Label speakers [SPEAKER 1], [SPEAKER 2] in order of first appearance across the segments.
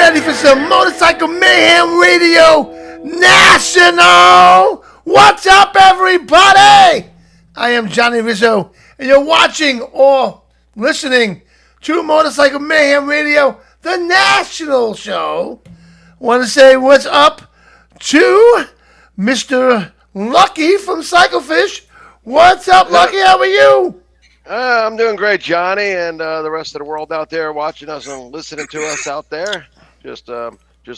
[SPEAKER 1] ready for some Motorcycle Mayhem Radio National? What's up, everybody? I am Johnny Rizzo, and you're watching or listening to Motorcycle Mayhem Radio, the national show. I want to say what's up to Mr. Lucky from Cyclefish. What's up, Lucky? How are you?
[SPEAKER 2] I'm doing great, Johnny, and the rest of the world out there watching us and listening to us out there. Just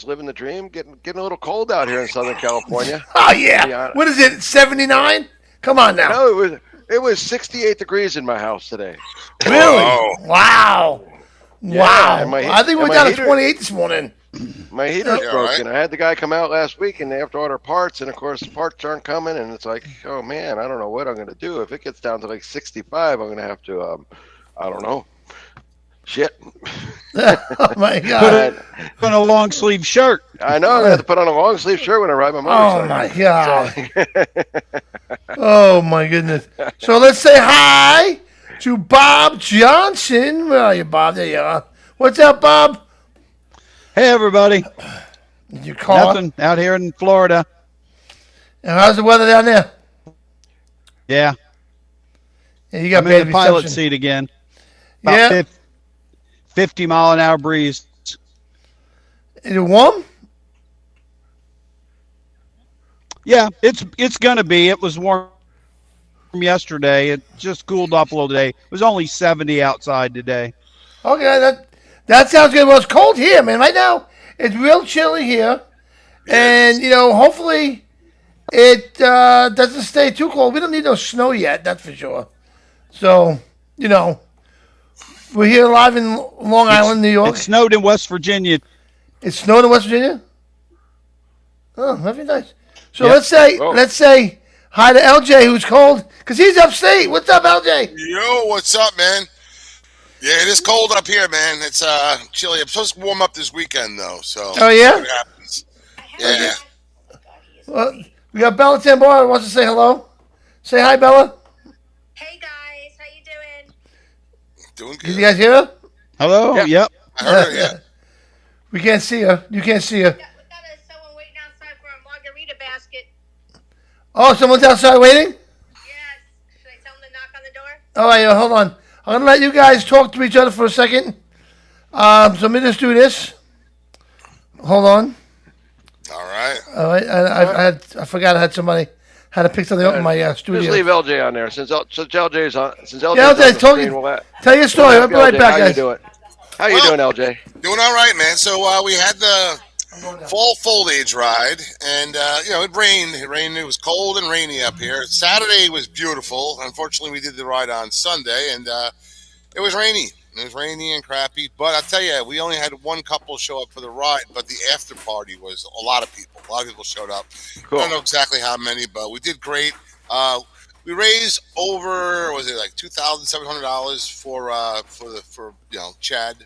[SPEAKER 2] living the dream. Getting a little cold out here in Southern California.
[SPEAKER 1] Oh yeah. What is it? 79? Come on now.
[SPEAKER 2] No, it was 68 degrees in my house today.
[SPEAKER 1] Really?
[SPEAKER 3] Oh.
[SPEAKER 1] Wow.
[SPEAKER 2] Yeah,
[SPEAKER 1] Wow. I think we're down to 28 this morning.
[SPEAKER 2] My heater's broken.
[SPEAKER 3] Right?
[SPEAKER 2] I had the guy come out last week, and they have to order parts, and of course the parts aren't coming, and it's like, oh man, I don't know what I'm going to do. If it gets down to like 65, I'm going to have to, I don't know. Shit.
[SPEAKER 1] Oh my God.
[SPEAKER 4] Put on a long sleeve shirt.
[SPEAKER 2] I know. I have to put on a long sleeve shirt when I ride my motorcycle.
[SPEAKER 1] Oh my God. Oh my goodness. So let's say hi to Bob Johnson. Where are you, Bob? There you are. What's up, Bob?
[SPEAKER 4] Hey, everybody.
[SPEAKER 1] Did you call?
[SPEAKER 4] Nothing out here in Florida.
[SPEAKER 1] And how's the weather down there?
[SPEAKER 4] Yeah.
[SPEAKER 1] Yeah, you got
[SPEAKER 4] I'm in the pilot seat again. About 50 mile an hour breeze.
[SPEAKER 1] Is it warm?
[SPEAKER 4] Yeah, it's going to be. It was warm yesterday. It just cooled off a little today. It was only 70 outside today.
[SPEAKER 1] Okay, that sounds good. Well, it's cold here, man. Right now, it's real chilly here. And, hopefully it doesn't stay too cold. We don't need no snow yet, that's for sure. So, we're here live in Long Island, New York.
[SPEAKER 4] It snowed in West Virginia.
[SPEAKER 1] It snowed in West Virginia? Oh, that'd be nice. So
[SPEAKER 4] Yep.
[SPEAKER 1] let's say hi to LJ, who's cold, because he's upstate. What's up, LJ?
[SPEAKER 3] Yo, what's up, man? Yeah, it is cold up here, man. It's chilly. I'm supposed to warm up this weekend, though. So
[SPEAKER 1] Oh, yeah?
[SPEAKER 3] see what happens. Yeah.
[SPEAKER 1] Well, we got Bella Tambora who wants to say hello. Say hi, Bella.
[SPEAKER 5] Hey guys, how you doing?
[SPEAKER 3] Doing
[SPEAKER 1] Did
[SPEAKER 3] good.
[SPEAKER 1] you guys hear her?
[SPEAKER 4] Hello?
[SPEAKER 2] Yeah.
[SPEAKER 4] Yep.
[SPEAKER 3] I heard her, yeah.
[SPEAKER 1] We can't see her. You can't see her.
[SPEAKER 5] We got someone waiting outside for a margarita basket.
[SPEAKER 1] Oh, someone's outside waiting?
[SPEAKER 5] Yes. Should I tell them to knock on the door?
[SPEAKER 1] All right, hold on. I'm going to let you guys talk to each other for a second. So let me just do this. Hold on.
[SPEAKER 3] All right.
[SPEAKER 1] All right. I forgot I had somebody. Had to pick something up in my studio.
[SPEAKER 2] Just leave LJ on there since LJ's on. Since LJ's
[SPEAKER 1] Yeah,
[SPEAKER 2] on the
[SPEAKER 1] LJ,
[SPEAKER 2] screen,
[SPEAKER 1] tell your story. I'll be right back,
[SPEAKER 2] How
[SPEAKER 1] guys.
[SPEAKER 2] you doing? How you doing, LJ?
[SPEAKER 3] Doing all right, man. So we had the fall foliage ride, and it rained. It was cold and rainy up here. Saturday was beautiful. Unfortunately, we did the ride on Sunday, and it was rainy. It was rainy and crappy. But I tell you, we only had one couple show up for the ride, but the after party was a lot of people. A lot of people showed up.
[SPEAKER 2] Cool.
[SPEAKER 3] I don't know exactly how many, but we did great. We raised over, was it like $2,700 for Chad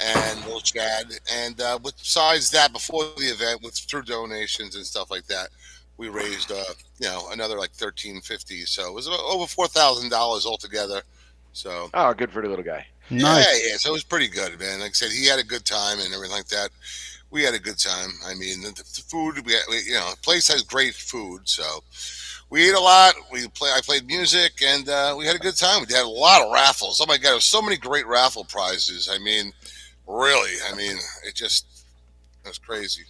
[SPEAKER 3] and little Chad, and besides that, before the event, through donations and stuff like that, we raised another like $1,350. So it was over $4,000 altogether. So
[SPEAKER 2] Good for the little guy.
[SPEAKER 4] Nice.
[SPEAKER 3] yeah. So it was pretty good, man. Like I said, he had a good time and everything like that. We had a good time. I mean, the food, the place has great food, so we ate a lot. I played music, and we had a good time. We had a lot of raffles. Oh my God, there was so many great raffle prizes. I mean, really. I mean, it was crazy.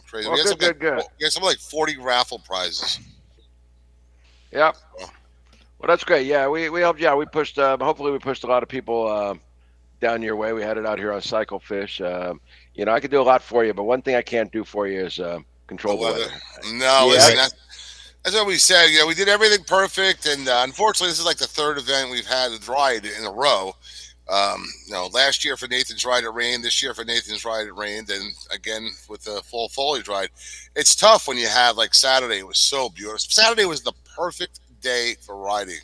[SPEAKER 3] Crazy.
[SPEAKER 2] Well, good.
[SPEAKER 3] We had something like 40 raffle prizes.
[SPEAKER 2] Yep. Well, that's great. Yeah, we helped you out. We pushed. Hopefully, we pushed a lot of people down your way. We had it out here on Cyclefish. I could do a lot for you, but one thing I can't do for you is control the weather.
[SPEAKER 3] No,
[SPEAKER 2] Yeah.
[SPEAKER 3] listen, that's what we said. We did everything perfect, and unfortunately, this is like the third event we've had a ride in a row. Last year for Nathan's ride, it rained. This year for Nathan's ride, it rained. And again, with the full foliage ride, it's tough when you have like Saturday. It was so beautiful. Saturday was the perfect day for riding.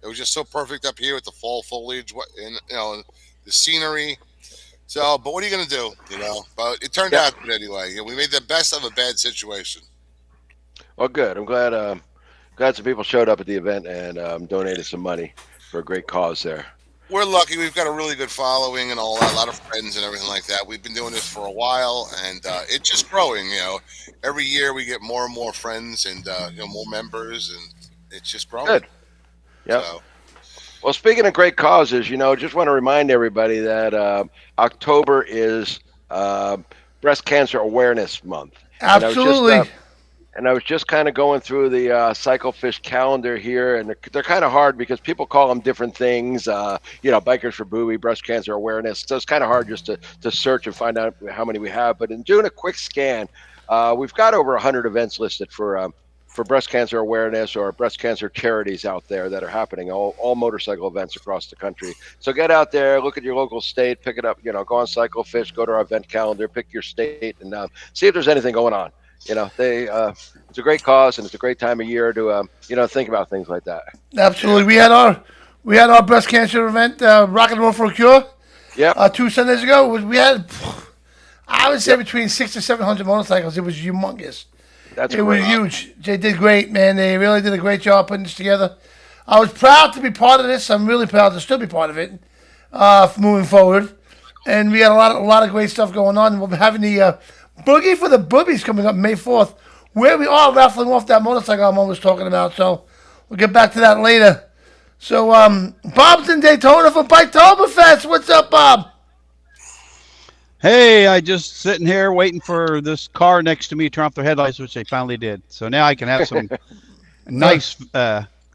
[SPEAKER 3] It was just so perfect up here with the fall foliage and the scenery. So, but what are you going to do? But it turned out good anyway. We made the best of a bad situation.
[SPEAKER 2] Well, good. I'm glad some people showed up at the event and donated some money for a great cause there.
[SPEAKER 3] we're lucky. We've got a really good following and all that, a lot of friends and everything like that. We've been doing this for a while, and it's just growing. Every year we get more and more friends and more members, and it's just growing.
[SPEAKER 2] Good. Yep.
[SPEAKER 3] So,
[SPEAKER 2] Well, speaking of great causes, just want to remind everybody that October is Breast Cancer Awareness Month.
[SPEAKER 1] Absolutely.
[SPEAKER 2] And I was just kind of going through the Cyclefish calendar here, and they're kind of hard because people call them different things. Bikers for Booby, Breast Cancer Awareness. So it's kind of hard just to search and find out how many we have. But in doing a quick scan, we've got over 100 events listed for breast cancer awareness or breast cancer charities out there that are happening, all motorcycle events across the country. So get out there, look at your local state, pick it up, go on Cyclefish, go to our event calendar, pick your state, and see if there's anything going on. It's a great cause, and it's a great time of year to think about things like that.
[SPEAKER 1] Absolutely. We had our breast cancer event, Rock and Roll for a Cure.
[SPEAKER 2] Yeah.
[SPEAKER 1] 2 Sundays ago. We had, I would say, between 600 to 700 motorcycles. It was humongous.
[SPEAKER 2] It
[SPEAKER 1] was huge. They did great, man. They really did a great job putting this together. I was proud to be part of this. I'm really proud to still be part of it, moving forward. And we had a lot of great stuff going on. We'll be having the Boogie for the Boobies coming up May 4th, where we are raffling off that motorcycle I'm always talking about. So we'll get back to that later. So Bob's in Daytona for Biketoberfest. What's up, Bob?
[SPEAKER 4] Hey, I just sitting here waiting for this car next to me to turn off their headlights, which they finally did. So now I can have some nice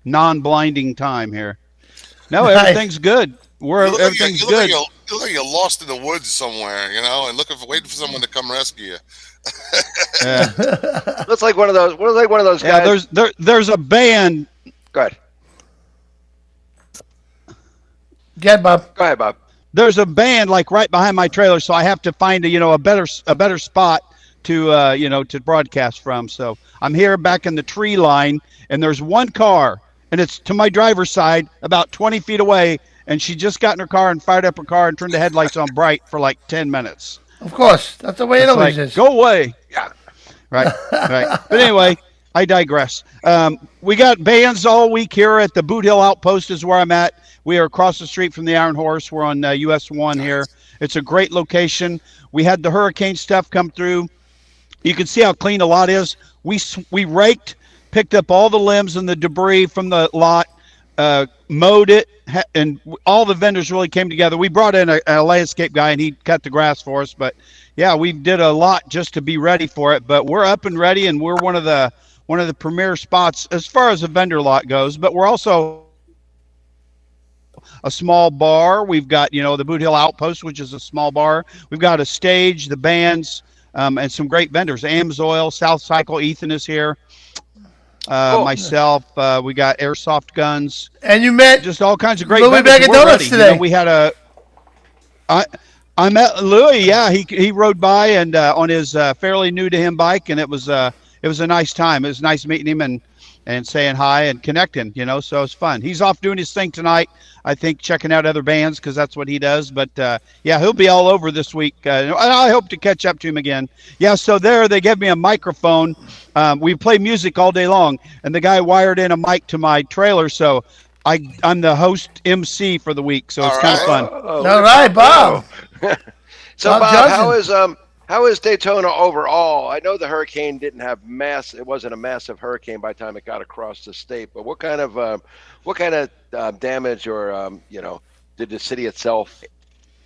[SPEAKER 4] non-blinding time here. No, everything's good. Everything's good.
[SPEAKER 3] You look like you're lost in the woods somewhere, and waiting for someone to come rescue you.
[SPEAKER 2] Looks like one of those. What is like one of those guys?
[SPEAKER 4] Yeah, there's a band.
[SPEAKER 2] Go ahead.
[SPEAKER 1] Get Bob.
[SPEAKER 2] Go ahead, Bob.
[SPEAKER 4] There's a band like right behind my trailer, so I have to find a better spot to broadcast from. So I'm here back in the tree line, and there's one car, and it's to my driver's side, about 20 feet away, and she just got in her car and fired up her car and turned the headlights on bright for like 10 minutes.
[SPEAKER 1] Of course, that's the way it always is.
[SPEAKER 4] Go away.
[SPEAKER 2] Yeah.
[SPEAKER 4] Right. But anyway, I digress. We got bands all week here at the Boothill Outpost is where I'm at. We are across the street from the Iron Horse. We're on US 1 here. It's a great location. We had the hurricane stuff come through. You can see how clean the lot is. We raked, picked up all the limbs and the debris from the lot, mowed it, and all the vendors really came together. We brought in a landscape guy, and he cut the grass for us. But, yeah, we did a lot just to be ready for it. But we're up and ready, and we're one of the premier spots as far as the vendor lot goes. But we're also a small bar. We've got, the Boothill Outpost, which is a small bar. We've got a stage, the bands, and some great vendors. Amsoil, South Cycle, Ethan is here. Myself, we got airsoft guns.
[SPEAKER 1] And you met
[SPEAKER 4] just all kinds of great
[SPEAKER 1] Louis
[SPEAKER 4] vendors.
[SPEAKER 1] Bag of Donuts today.
[SPEAKER 4] We had I met Louis. Yeah, he rode by and on his fairly new to him bike, and it was a nice time. It was nice meeting him and saying hi and connecting. So it's fun. He's off doing his thing tonight. I think checking out other bands because that's what he does. But yeah, he'll be all over this week. I hope to catch up to him again. Yeah. So they gave me a microphone. We play music all day long, and the guy wired in a mic to my trailer. So I'm the host MC for the week. So it's kind of fun.
[SPEAKER 1] All right, Bob.
[SPEAKER 2] So Bob, how is Daytona overall? I know the hurricane didn't have it wasn't a massive hurricane by the time it got across the state, but what kind of damage or did the city itself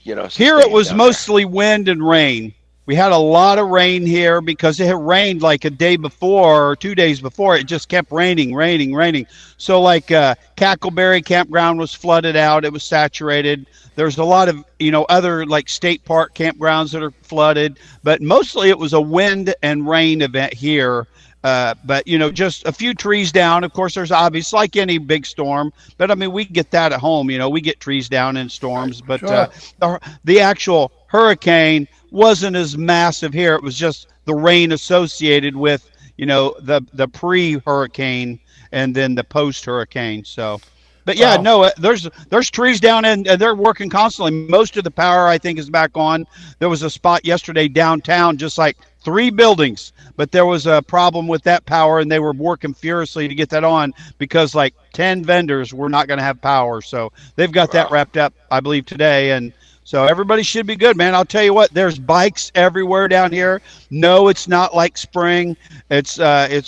[SPEAKER 4] here it was mostly wind and rain. We had a lot of rain here because it had rained like a day before or 2 days before. It just kept raining. So like Cackleberry Campground was flooded out. It was saturated. There's a lot of, other like state park campgrounds that are flooded. But mostly it was a wind and rain event here. But, just a few trees down. Of course, there's obvious, like any big storm. But, I mean, we get that at home. We get trees down in storms. But
[SPEAKER 1] sure.
[SPEAKER 4] The actual hurricane wasn't as massive here. It was just the rain associated with, the pre-hurricane and then the post-hurricane. So, but yeah, no, there's trees down and they're working constantly. Most of the power, I think, is back on. There was a spot yesterday downtown, just like 3 buildings, but there was a problem with that power, and they were working furiously to get that on because like 10 vendors were not going to have power. So they've got that wrapped up, I believe, today. And so everybody should be good, man. I'll tell you what, there's bikes everywhere down here. No, it's not like spring. It's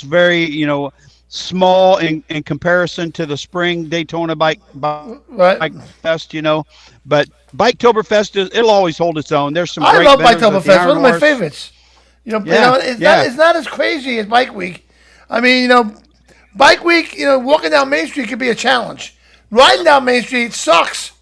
[SPEAKER 4] very, small in comparison to the spring Daytona bike fest, but Biketoberfest it'll always hold its own. There's some
[SPEAKER 1] I
[SPEAKER 4] great
[SPEAKER 1] love
[SPEAKER 4] vendors at the
[SPEAKER 1] Biketoberfest.
[SPEAKER 4] Iron
[SPEAKER 1] One of my
[SPEAKER 4] Horse.
[SPEAKER 1] favorites. It's not as crazy as Bike Week. I mean, Bike Week, walking down Main Street could be a challenge. Riding down Main Street sucks.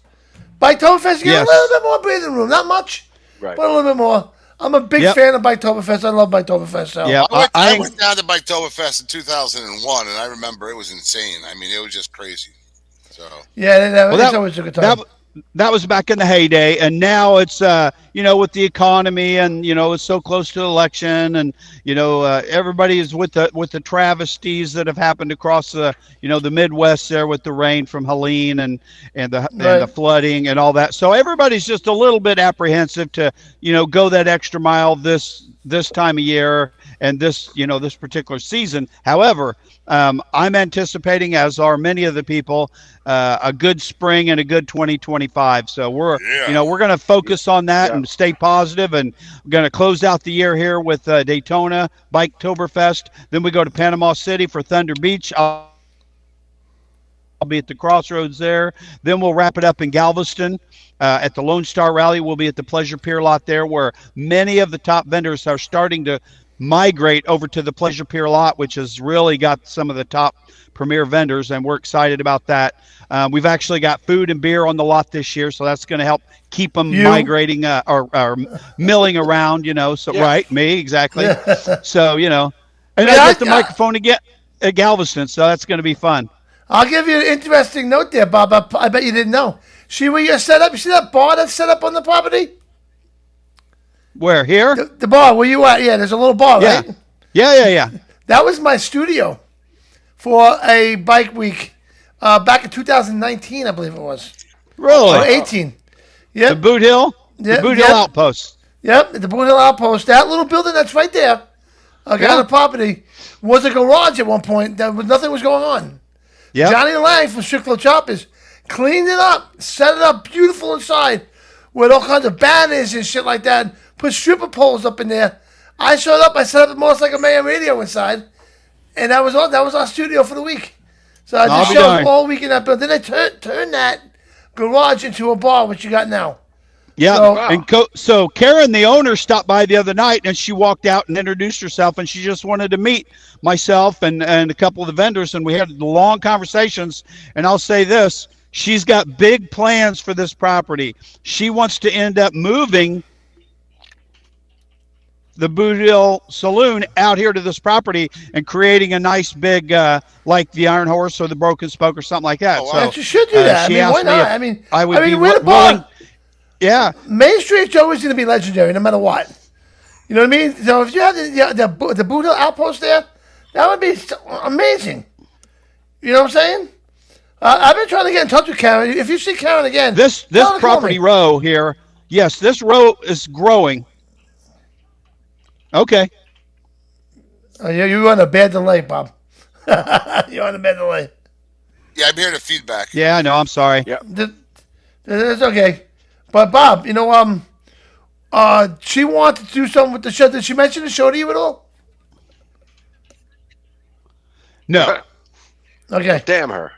[SPEAKER 1] Biketoberfest, you get a little bit more breathing room. Not much,
[SPEAKER 2] Right.
[SPEAKER 1] but a little bit more. I'm a big fan of Biketoberfest. I love Biketoberfest. So.
[SPEAKER 4] Yeah,
[SPEAKER 3] I went down to Biketoberfest in 2001, and I remember it was insane. I mean, it was just crazy. So
[SPEAKER 1] Yeah, it's always a good time.
[SPEAKER 4] That was back in the heyday, and now it's with the economy, and it's so close to election, and everybody is with the travesties that have happened across the the Midwest there with the rain from Helene and the flooding and all that. So everybody's just a little bit apprehensive to go that extra mile this time of year and this particular season. However, I'm anticipating, as are many of the people, a good spring and a good 2025. So we're going to focus on that and stay positive, and we're going to close out the year here with Daytona, Biketoberfest. Then we go to Panama City for Thunder Beach. I'll be at the Crossroads there. Then we'll wrap it up in Galveston. At the Lone Star Rally, we'll be at the Pleasure Pier lot there, where many of the top vendors are starting to migrate over to the Pleasure Pier lot, which has really got some of the top premier vendors, and we're excited about that. We've actually got food and beer on the lot this year, so that's going to help keep them migrating or milling around, So right, me exactly. So and I get the microphone again at Galveston, so that's going to be fun.
[SPEAKER 1] I'll give you an interesting note there, Bob. I bet you didn't know. See where you're set up? You see that bar that's set up on the property?
[SPEAKER 4] Where, here?
[SPEAKER 1] The bar where you at? Yeah, there's a little bar, right?
[SPEAKER 4] Yeah.
[SPEAKER 1] That was my studio for a bike week back in 2019, I believe it was.
[SPEAKER 4] Really?
[SPEAKER 1] Or 18. Yep.
[SPEAKER 4] The Boothill? The Boothill Outpost.
[SPEAKER 1] Yep, the Boothill Outpost. That little building that's right there on the property was a garage at one point. Nothing was going on. Yep. Johnny Lang from Strickler Choppers cleaned it up, set it up beautiful inside with all kinds of banners and shit like that. Put stripper poles up in there. I showed up. I set up Morse Like a Mayhem radio inside, and that was all. That was our studio for the week. So I just showed all week in that building. Then I turned that garage into a bar, which you got now.
[SPEAKER 4] Yeah, so Karen, the owner, stopped by the other night, and she walked out and introduced herself, and she just wanted to meet myself and a couple of the vendors, and we had long conversations. And I'll say this: she's got big plans for this property. She wants to end up moving the Boothill Saloon out here to this property and creating a nice big, like the Iron Horse or the Broken Spoke or something like that.
[SPEAKER 1] So you should do that. Why not?
[SPEAKER 4] I would be
[SPEAKER 1] we're
[SPEAKER 4] willing. Yeah.
[SPEAKER 1] Main Street's always going to be legendary, no matter what. You know what I mean? So if you have the Boothill Outpost there, that would be amazing. You know what I'm saying? I've been trying to get in touch with Karen. If you see Karen again,
[SPEAKER 4] this property row here, yes, this row is growing. Okay.
[SPEAKER 1] You're on a bad delay, Bob. You're on a bad delay.
[SPEAKER 3] Yeah, I'm hearing the feedback.
[SPEAKER 4] Yeah, I know. I'm sorry.
[SPEAKER 2] Yep.
[SPEAKER 1] It's okay. But, Bob, she wanted to do something with the show. Did she mention the show to you at all?
[SPEAKER 4] No.
[SPEAKER 1] Okay.
[SPEAKER 2] Damn her.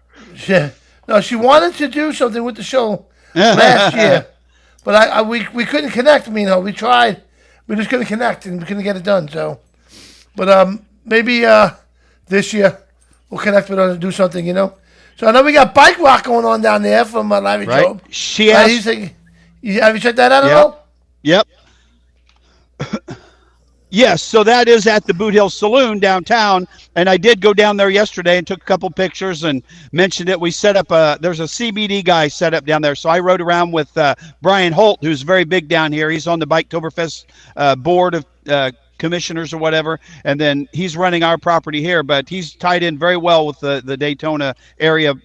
[SPEAKER 1] Yeah. No, she wanted to do something with the show last year. But we couldn't connect. We tried. We just couldn't connect, and we couldn't get it done. So, but maybe this year we'll connect with her and do something. So I know we got Bike Rock going on down there from Larry Job.
[SPEAKER 4] She asked.
[SPEAKER 1] Have you checked that out at all?
[SPEAKER 4] Yep. Yes, so that is at the Boothill Saloon downtown, and I did go down there yesterday and took a couple pictures and mentioned it. We set up there's a CBD guy set up down there, so I rode around with Brian Holt, who's very big down here. He's on the Biketoberfest board of commissioners or whatever, and then he's running our property here, but he's tied in very well with the Daytona area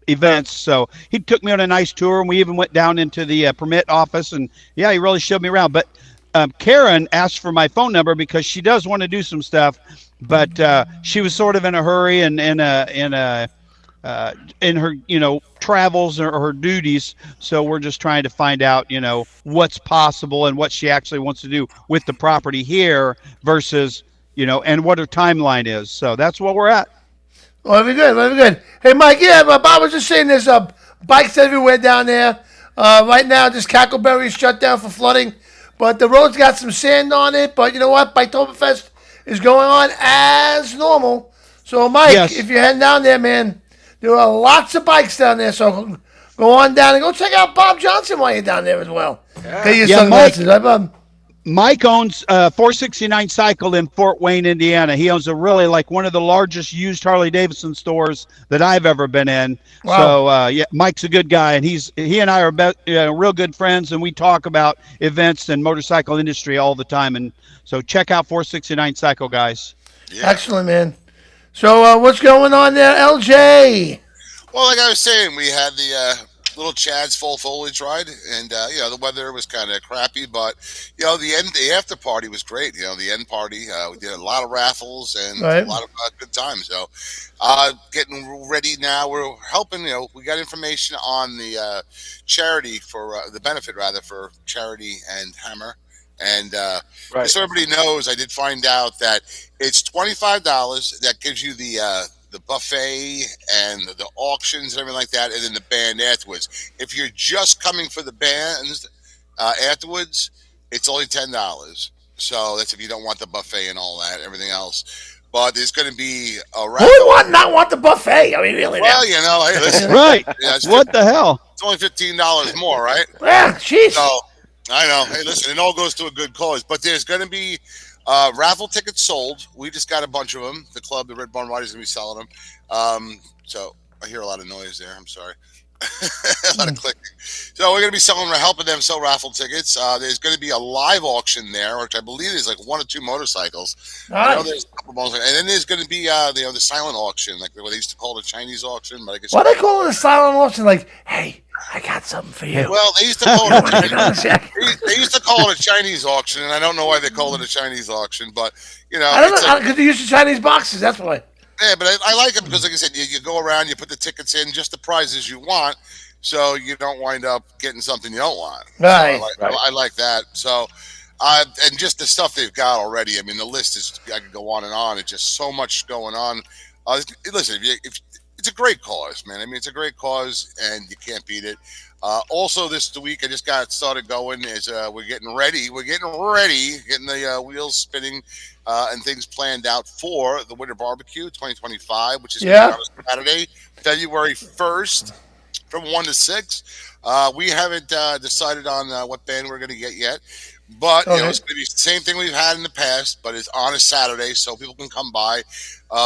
[SPEAKER 4] events. So he took me on a nice tour, and we even went down into the permit office, and he really showed me around. But Karen asked for my phone number because she does want to do some stuff, but she was sort of in a hurry and in her travels or her duties. So we're just trying to find out what's possible and what she actually wants to do with the property here versus and what her timeline is. So that's what we're at.
[SPEAKER 1] Well, very good, very good. Hey, Mike, yeah, but Bob was just saying there's bikes everywhere down there. Right now, just Cackleberry is shut down for flooding, but the road's got some sand on it. But you know what? Biketoberfest is going on as normal. So, Mike,
[SPEAKER 4] Yes.
[SPEAKER 1] if you're heading down there, man, there are lots of bikes down there. So go on down and go check out Bob Johnson while you're down there as well. Get your
[SPEAKER 4] Yeah,
[SPEAKER 1] sunglasses, right, Bob?
[SPEAKER 4] Mike owns 469 Cycle in Fort Wayne, Indiana. He owns one of the largest used Harley Davidson stores that I've ever been in.
[SPEAKER 1] Wow.
[SPEAKER 4] So yeah, Mike's a good guy, and he and I are real good friends, and we talk about events and motorcycle industry all the time. And so check out 469 Cycle, guys.
[SPEAKER 3] Yeah.
[SPEAKER 1] Excellent, man. So what's going on there, LJ?
[SPEAKER 3] Well, like I was saying, we had the little Chad's full foliage ride, and the weather was kind of crappy, but the after party was great. The end party, we did a lot of raffles and
[SPEAKER 1] Right.
[SPEAKER 3] a lot of good times. So, getting ready now. We're helping. We got information on the charity for the benefit rather for charity and Hammer. And
[SPEAKER 2] Right.
[SPEAKER 3] just so everybody knows, I did find out that it's $25. That gives you the buffet and the auctions and everything like that, and then the band afterwards. If you're just coming for the bands afterwards, it's only $10. So that's if you don't want the buffet and all that, everything else. But there's going to be a
[SPEAKER 1] Who
[SPEAKER 3] raffle.
[SPEAKER 1] would not want the buffet? I mean, really?
[SPEAKER 3] Well,
[SPEAKER 1] now.
[SPEAKER 3] hey, listen,
[SPEAKER 4] Right.
[SPEAKER 3] it's
[SPEAKER 4] What the hell?
[SPEAKER 3] only $15 more, right?
[SPEAKER 1] Yeah, jeez.
[SPEAKER 3] So I know. Hey, listen, it all goes to a good cause. But there's going to be raffle tickets sold. We just got a bunch of them. The club, the Red Barn Riders, is going to be selling them. So I hear a lot of noise there. I'm sorry. A lot of clicking. So we're going to be helping them sell raffle tickets. There's going to be a live auction there, which I believe is like 1 or 2 motorcycles. I know
[SPEAKER 1] Nice.
[SPEAKER 3] there's a couple of motorcycles. And then there's going to be the silent auction, like what they used to call the Chinese auction. But I guess
[SPEAKER 1] Why they call it a silent auction? Like, hey, I got something for you.
[SPEAKER 3] well, they used to call it a Chinese,
[SPEAKER 1] Check.
[SPEAKER 3] they used to call it a Chinese auction, and I don't know why they call it a Chinese auction, but
[SPEAKER 1] I don't
[SPEAKER 3] it's
[SPEAKER 1] know because they use the Chinese boxes. That's why.
[SPEAKER 3] yeah, but I like it because, like I said, you go around, you put the tickets in, just the prizes you want, so you don't wind up getting something you don't want.
[SPEAKER 1] Right.
[SPEAKER 3] So I like that. So, and just the stuff they've got already. I mean, the list is I could go on and on. It's just so much going on. Listen, if it's a great cause, man. I mean, it's a great cause, and you can't beat it. Also, this week I just got started going. We're getting ready. Getting the wheels spinning and things planned out for the Winter Barbecue 2025, which is going to be on Saturday, February 1st, from 1 to 6. We haven't decided on what band we're going to get yet. But it's going to be the same thing we've had in the past, but it's on a Saturday, so people can come by.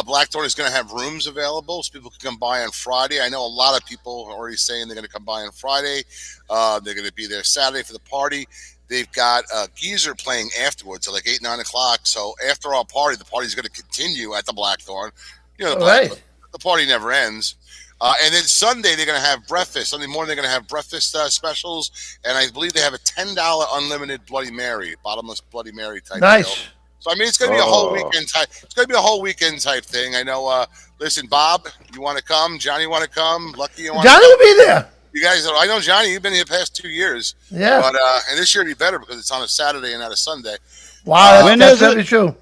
[SPEAKER 3] Blackthorn is going to have rooms available, so people can come by on Friday. I know a lot of people are already saying they're going to come by on Friday. They're going to be there Saturday for the party. They've got Geezer playing afterwards at like 8, 9 o'clock. So after our party, the party's going to continue at the Blackthorn. The party never ends. And then Sunday, they're going to have breakfast. Sunday morning, they're going to have breakfast specials. And I believe they have a $10 unlimited Bloody Mary, bottomless Bloody Mary type
[SPEAKER 1] Nice.
[SPEAKER 3] deal. So, I mean, it's going to be a whole weekend type. It's going to be a whole weekend type thing. I know, listen, Bob, you want to come? Johnny, want to come? Lucky, you want to come?
[SPEAKER 1] Johnny will be there.
[SPEAKER 3] You guys, I know, Johnny, you've been here the past 2 years.
[SPEAKER 1] Yeah.
[SPEAKER 3] But, and this year will be better because it's on a Saturday and not a Sunday.
[SPEAKER 1] Wow,
[SPEAKER 4] When
[SPEAKER 1] that's
[SPEAKER 4] is it?
[SPEAKER 1] very true.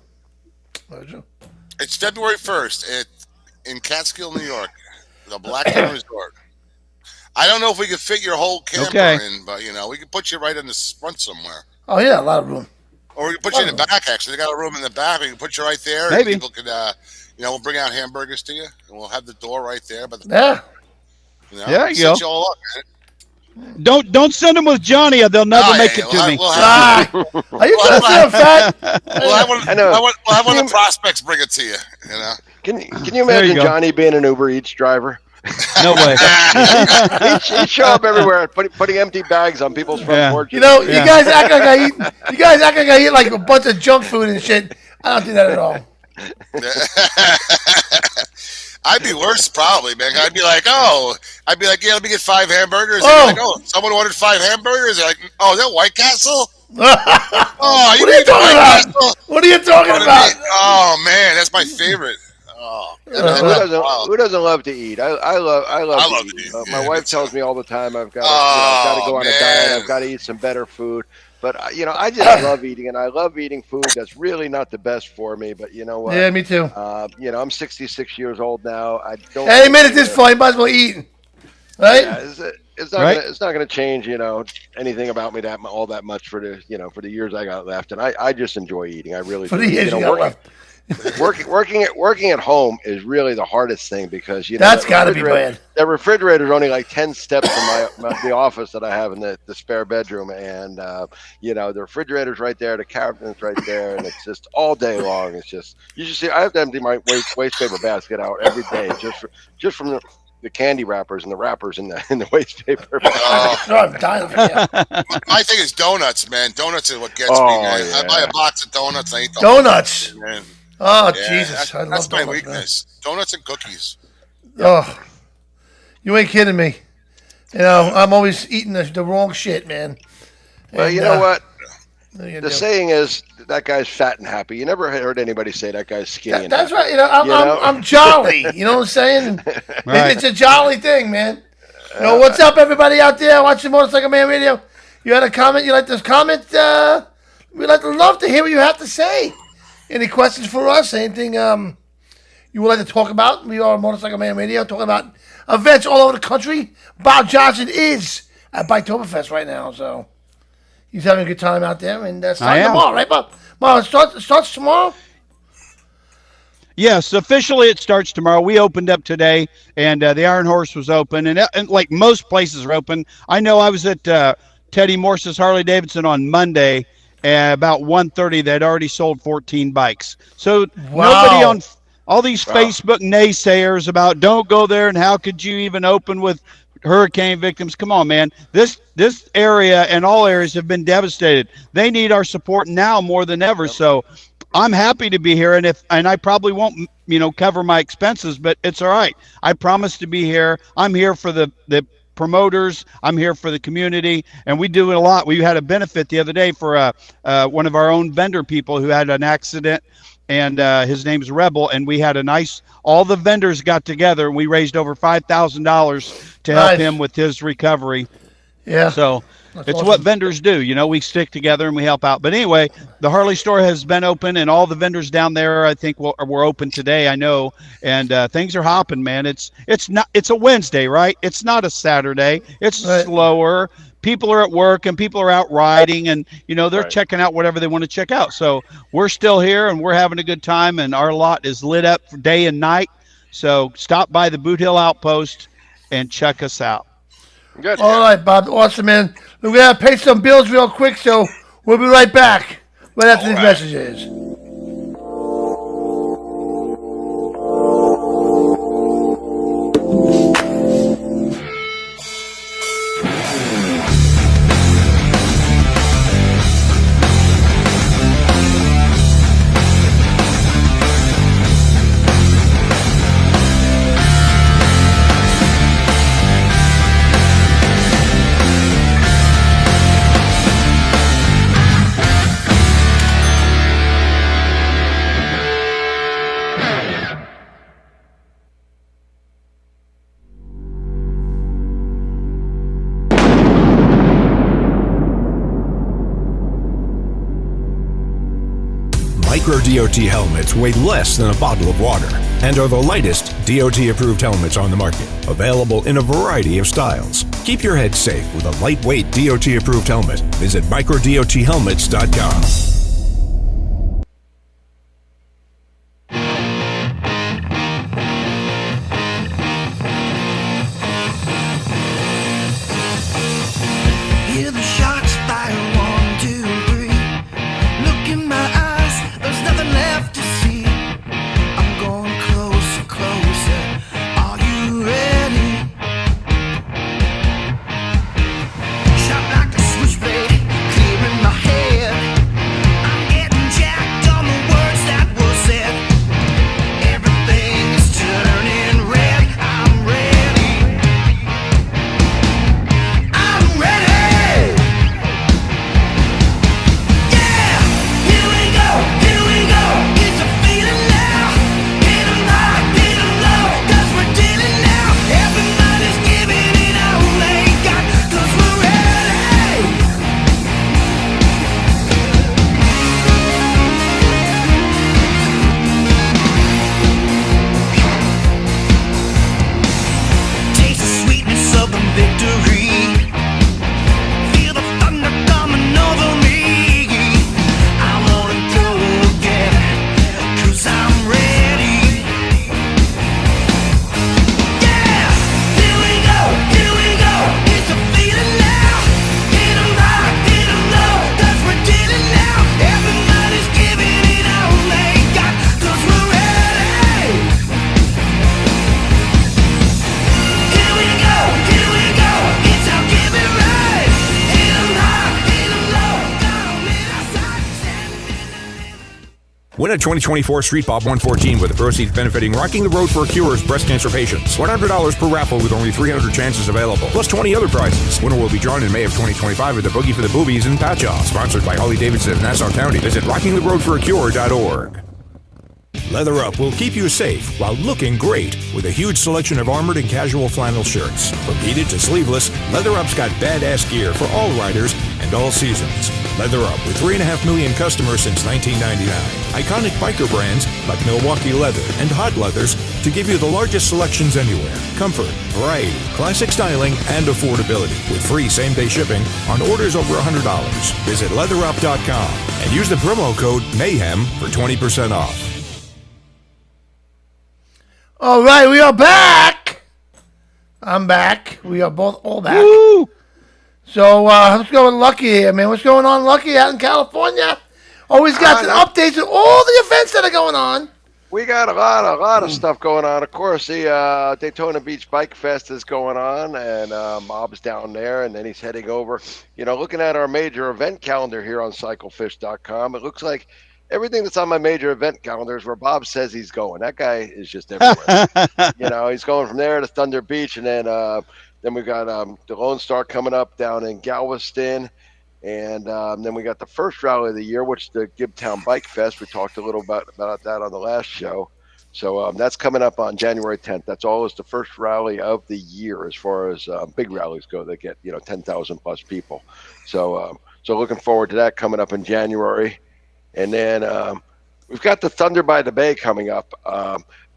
[SPEAKER 3] It's February 1st in Catskill, New York. The Blackthorn Resort. I don't know if we could fit your whole camper in, but we could put you right in the front somewhere.
[SPEAKER 1] Oh yeah, a lot of room.
[SPEAKER 3] Or we could put you in the back. Actually, they got a room in the back. We can put you right there.
[SPEAKER 4] Maybe.
[SPEAKER 3] And people could, we'll bring out hamburgers to you, and we'll have the door right there. But
[SPEAKER 1] Yeah.
[SPEAKER 4] There you go.
[SPEAKER 3] set you all up, man.
[SPEAKER 4] Don't send them with Johnny, or they'll never make it to me.
[SPEAKER 3] We'll have,
[SPEAKER 1] Are you trying to say I'm fat?
[SPEAKER 3] we'll have one,
[SPEAKER 2] I know.
[SPEAKER 3] we'll have one of the prospects bring it to you.
[SPEAKER 2] Can you
[SPEAKER 4] There
[SPEAKER 2] imagine
[SPEAKER 4] you go.
[SPEAKER 2] Johnny being an Uber Eats driver?
[SPEAKER 4] No way.
[SPEAKER 2] He'd show up everywhere, putting empty bags on people's front
[SPEAKER 4] Yeah.
[SPEAKER 2] porches.
[SPEAKER 1] You guys act like I eat. You guys act like I eat like a bunch of junk food and shit. I don't do that at all.
[SPEAKER 3] I'd be worse, probably, man. I'd be like, yeah, let me get 5 hamburgers.
[SPEAKER 1] Oh.
[SPEAKER 3] Like, someone ordered 5 hamburgers. They're like, oh, is that White Castle? Oh,
[SPEAKER 1] What are you talking about? What are you talking about?
[SPEAKER 3] Oh man, that's my favorite. Oh,
[SPEAKER 2] Who doesn't love to eat? I love to eat. My wife tells me all the time I've got to go on a diet. I've got to eat some better food. But I just love eating, and I love eating food that's really not the best for me. But you know what?
[SPEAKER 1] Yeah, me too.
[SPEAKER 2] I'm 66 years old now. I don't.
[SPEAKER 1] Hey, you made it this far. You might as well eat, right?
[SPEAKER 2] Yeah, it's not gonna change anything about me all that much for the years I got left, and I just enjoy eating. I really
[SPEAKER 1] For
[SPEAKER 2] do.
[SPEAKER 1] the years you got left.
[SPEAKER 2] Working at home is really the hardest thing because
[SPEAKER 1] that's got to be bad.
[SPEAKER 2] The refrigerator is only like 10 steps from the office that I have in the spare bedroom, and the refrigerator's right there, the cabinet's right there, and it's just all day long. It's just you should see. I have to empty my waste paper basket out every day just from the candy wrappers and the wrappers in the waste paper.
[SPEAKER 1] I'm dying for you.
[SPEAKER 3] My thing is donuts, man. Donuts is what gets me, man.
[SPEAKER 2] Yeah.
[SPEAKER 3] I buy a box of donuts. I eat the
[SPEAKER 1] Donuts.
[SPEAKER 3] whole thing, man.
[SPEAKER 1] Oh,
[SPEAKER 3] Yeah,
[SPEAKER 1] Jesus. I love
[SPEAKER 3] that's my
[SPEAKER 1] donuts,
[SPEAKER 3] weakness.
[SPEAKER 1] man.
[SPEAKER 3] Donuts and cookies.
[SPEAKER 1] Oh, you ain't kidding me. I'm always eating the wrong shit, man.
[SPEAKER 2] Well,
[SPEAKER 1] And,
[SPEAKER 2] you know what?
[SPEAKER 1] The
[SPEAKER 2] The saying is that guy's fat and happy. You never heard anybody say that guy's skinny. And
[SPEAKER 1] that's
[SPEAKER 2] happy.
[SPEAKER 1] right. I'm jolly. You know what I'm saying?
[SPEAKER 4] Right.
[SPEAKER 1] It's a jolly thing, man. What's up, everybody out there watching Motorcycle Man Radio? You had a comment? You like this comment? We'd love to hear what you have to say. Any questions for us? Anything you would like to talk about? We are Motorcycle Man Radio, talking about events all over the country. Bob Johnson is at Biketoberfest right now, so he's having a good time out there. And starting tomorrow, right, Bob? Bob, it starts tomorrow?
[SPEAKER 4] Yes, officially it starts tomorrow. We opened up today, and the Iron Horse was open, and like most places are open. I know I was at Teddy Morse's Harley Davidson on Monday. About 1:30, they'd already sold 14 bikes. So nobody on all these Facebook naysayers about don't go there and how could you even open with hurricane victims? Come on, man. This area and all areas have been devastated. They need our support now more than ever. So I'm happy to be here, and I probably won't cover my expenses, but it's all right. I promise to be here. I'm here for the promoters. I'm here for the community, and we do it a lot. We had a benefit the other day for one of our own vendor people who had an accident, and his name's Rebel, and we had all the vendors got together, and we raised over $5,000 to help him with his recovery.
[SPEAKER 1] Yeah.
[SPEAKER 4] So it's awesome. What vendors do. We stick together and we help out. But anyway, the Harley store has been open, and all the vendors down there, I think, were open today. I know, and things are hopping, man. It's a Wednesday, right? It's not a Saturday. It's slower. People are at work and people are out riding, and they're checking out whatever they want to check out. So we're still here and we're having a good time, and our lot is lit up for day and night. So stop by the Boothill Outpost and check us out.
[SPEAKER 2] Good.
[SPEAKER 1] All right, Bob. Awesome, man. We're going to pay some bills real quick, so we'll be right back right after these messages.
[SPEAKER 6] Micro DOT helmets weigh less than a bottle of water and are the lightest DOT-approved helmets on the market, available in a variety of styles. Keep your head safe with a lightweight DOT-approved helmet. Visit microdothelmets.com.
[SPEAKER 7] Hear the shots fire, 1, 2, 3. Look in my eyes, there's nothing left to see. I'm going closer, closer. Are you ready? Shot like a switchblade, clear in my head.
[SPEAKER 6] Win a 2024 Street Bob 114 with the proceeds benefiting Rocking the Road for a Cure's breast cancer patients. $100 per raffle with only 300 chances available, plus 20 other prizes. Winner will be drawn in May of 2025 at the Boogie for the Boobies in Patchogue. Sponsored by Harley Davidson of Nassau County. Visit rockingtheroadforacure.org. Leather Up will keep you safe while looking great with a huge selection of armored and casual flannel shirts. From heated to sleeveless, Leather Up's got badass gear for all riders and all seasons. Leather Up with 3.5 million customers since 1999. Iconic biker brands like Milwaukee Leather and Hot Leathers to give you the largest selections anywhere. Comfort, variety, classic styling, and affordability with free same-day shipping on orders over $100. Visit leatherup.com and use the promo code MAYHEM for 20% off.
[SPEAKER 1] All right, we are back. I'm back. We are both all back.
[SPEAKER 4] Woo!
[SPEAKER 1] So let's go with Lucky here, man. What's going on, Lucky, out in California? Always got the updates of all the events that are going on.
[SPEAKER 2] We got a lot of stuff going on. Of course, the Daytona Beach Bike Fest is going on, and Bob's down there, and then he's heading over. You know, looking at our major event calendar here on CycleFish.com, it looks like everything that's on my major event calendar is where Bob says he's going. That guy is just everywhere. You know, he's going from there to Thunder Beach, and then we've got the Lone Star coming up down in Galveston, and then we got the first rally of the year, which is the Gibtown Bike Fest. We talked a little about that on the last show. So that's coming up on January 10th. That's always the first rally of the year as far as big rallies go. They get 10,000 plus people. So looking forward to that coming up in January. And then we've got the Thunder by the Bay coming up.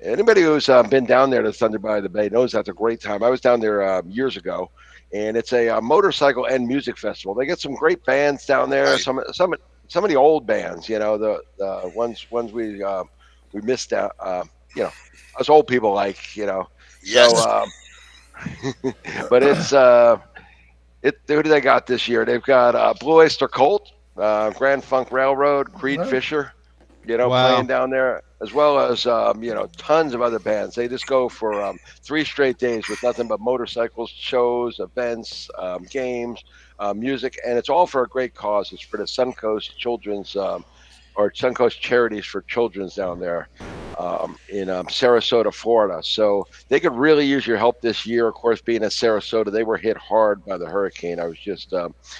[SPEAKER 2] Anybody who's been down there to Thunder by the Bay knows that's a great time. I was down there years ago, and it's a motorcycle and music festival. They get some great bands down there.
[SPEAKER 3] Right.
[SPEAKER 2] Some of the old bands, the ones we missed out. Us old people like.
[SPEAKER 3] Yes.
[SPEAKER 2] So, but it's who do they got this year? They've got Blue Oyster Cult. Grand Funk Railroad, Creed Fisher, playing down there, as well as tons of other bands. They just go for 3 straight days with nothing but motorcycles, shows, events, games, music, and it's all for a great cause. It's for the Suncoast Children's or Suncoast Charities for Children's down there in Sarasota, Florida. So they could really use your help this year. Of course, being in Sarasota, they were hit hard by the hurricane. I was just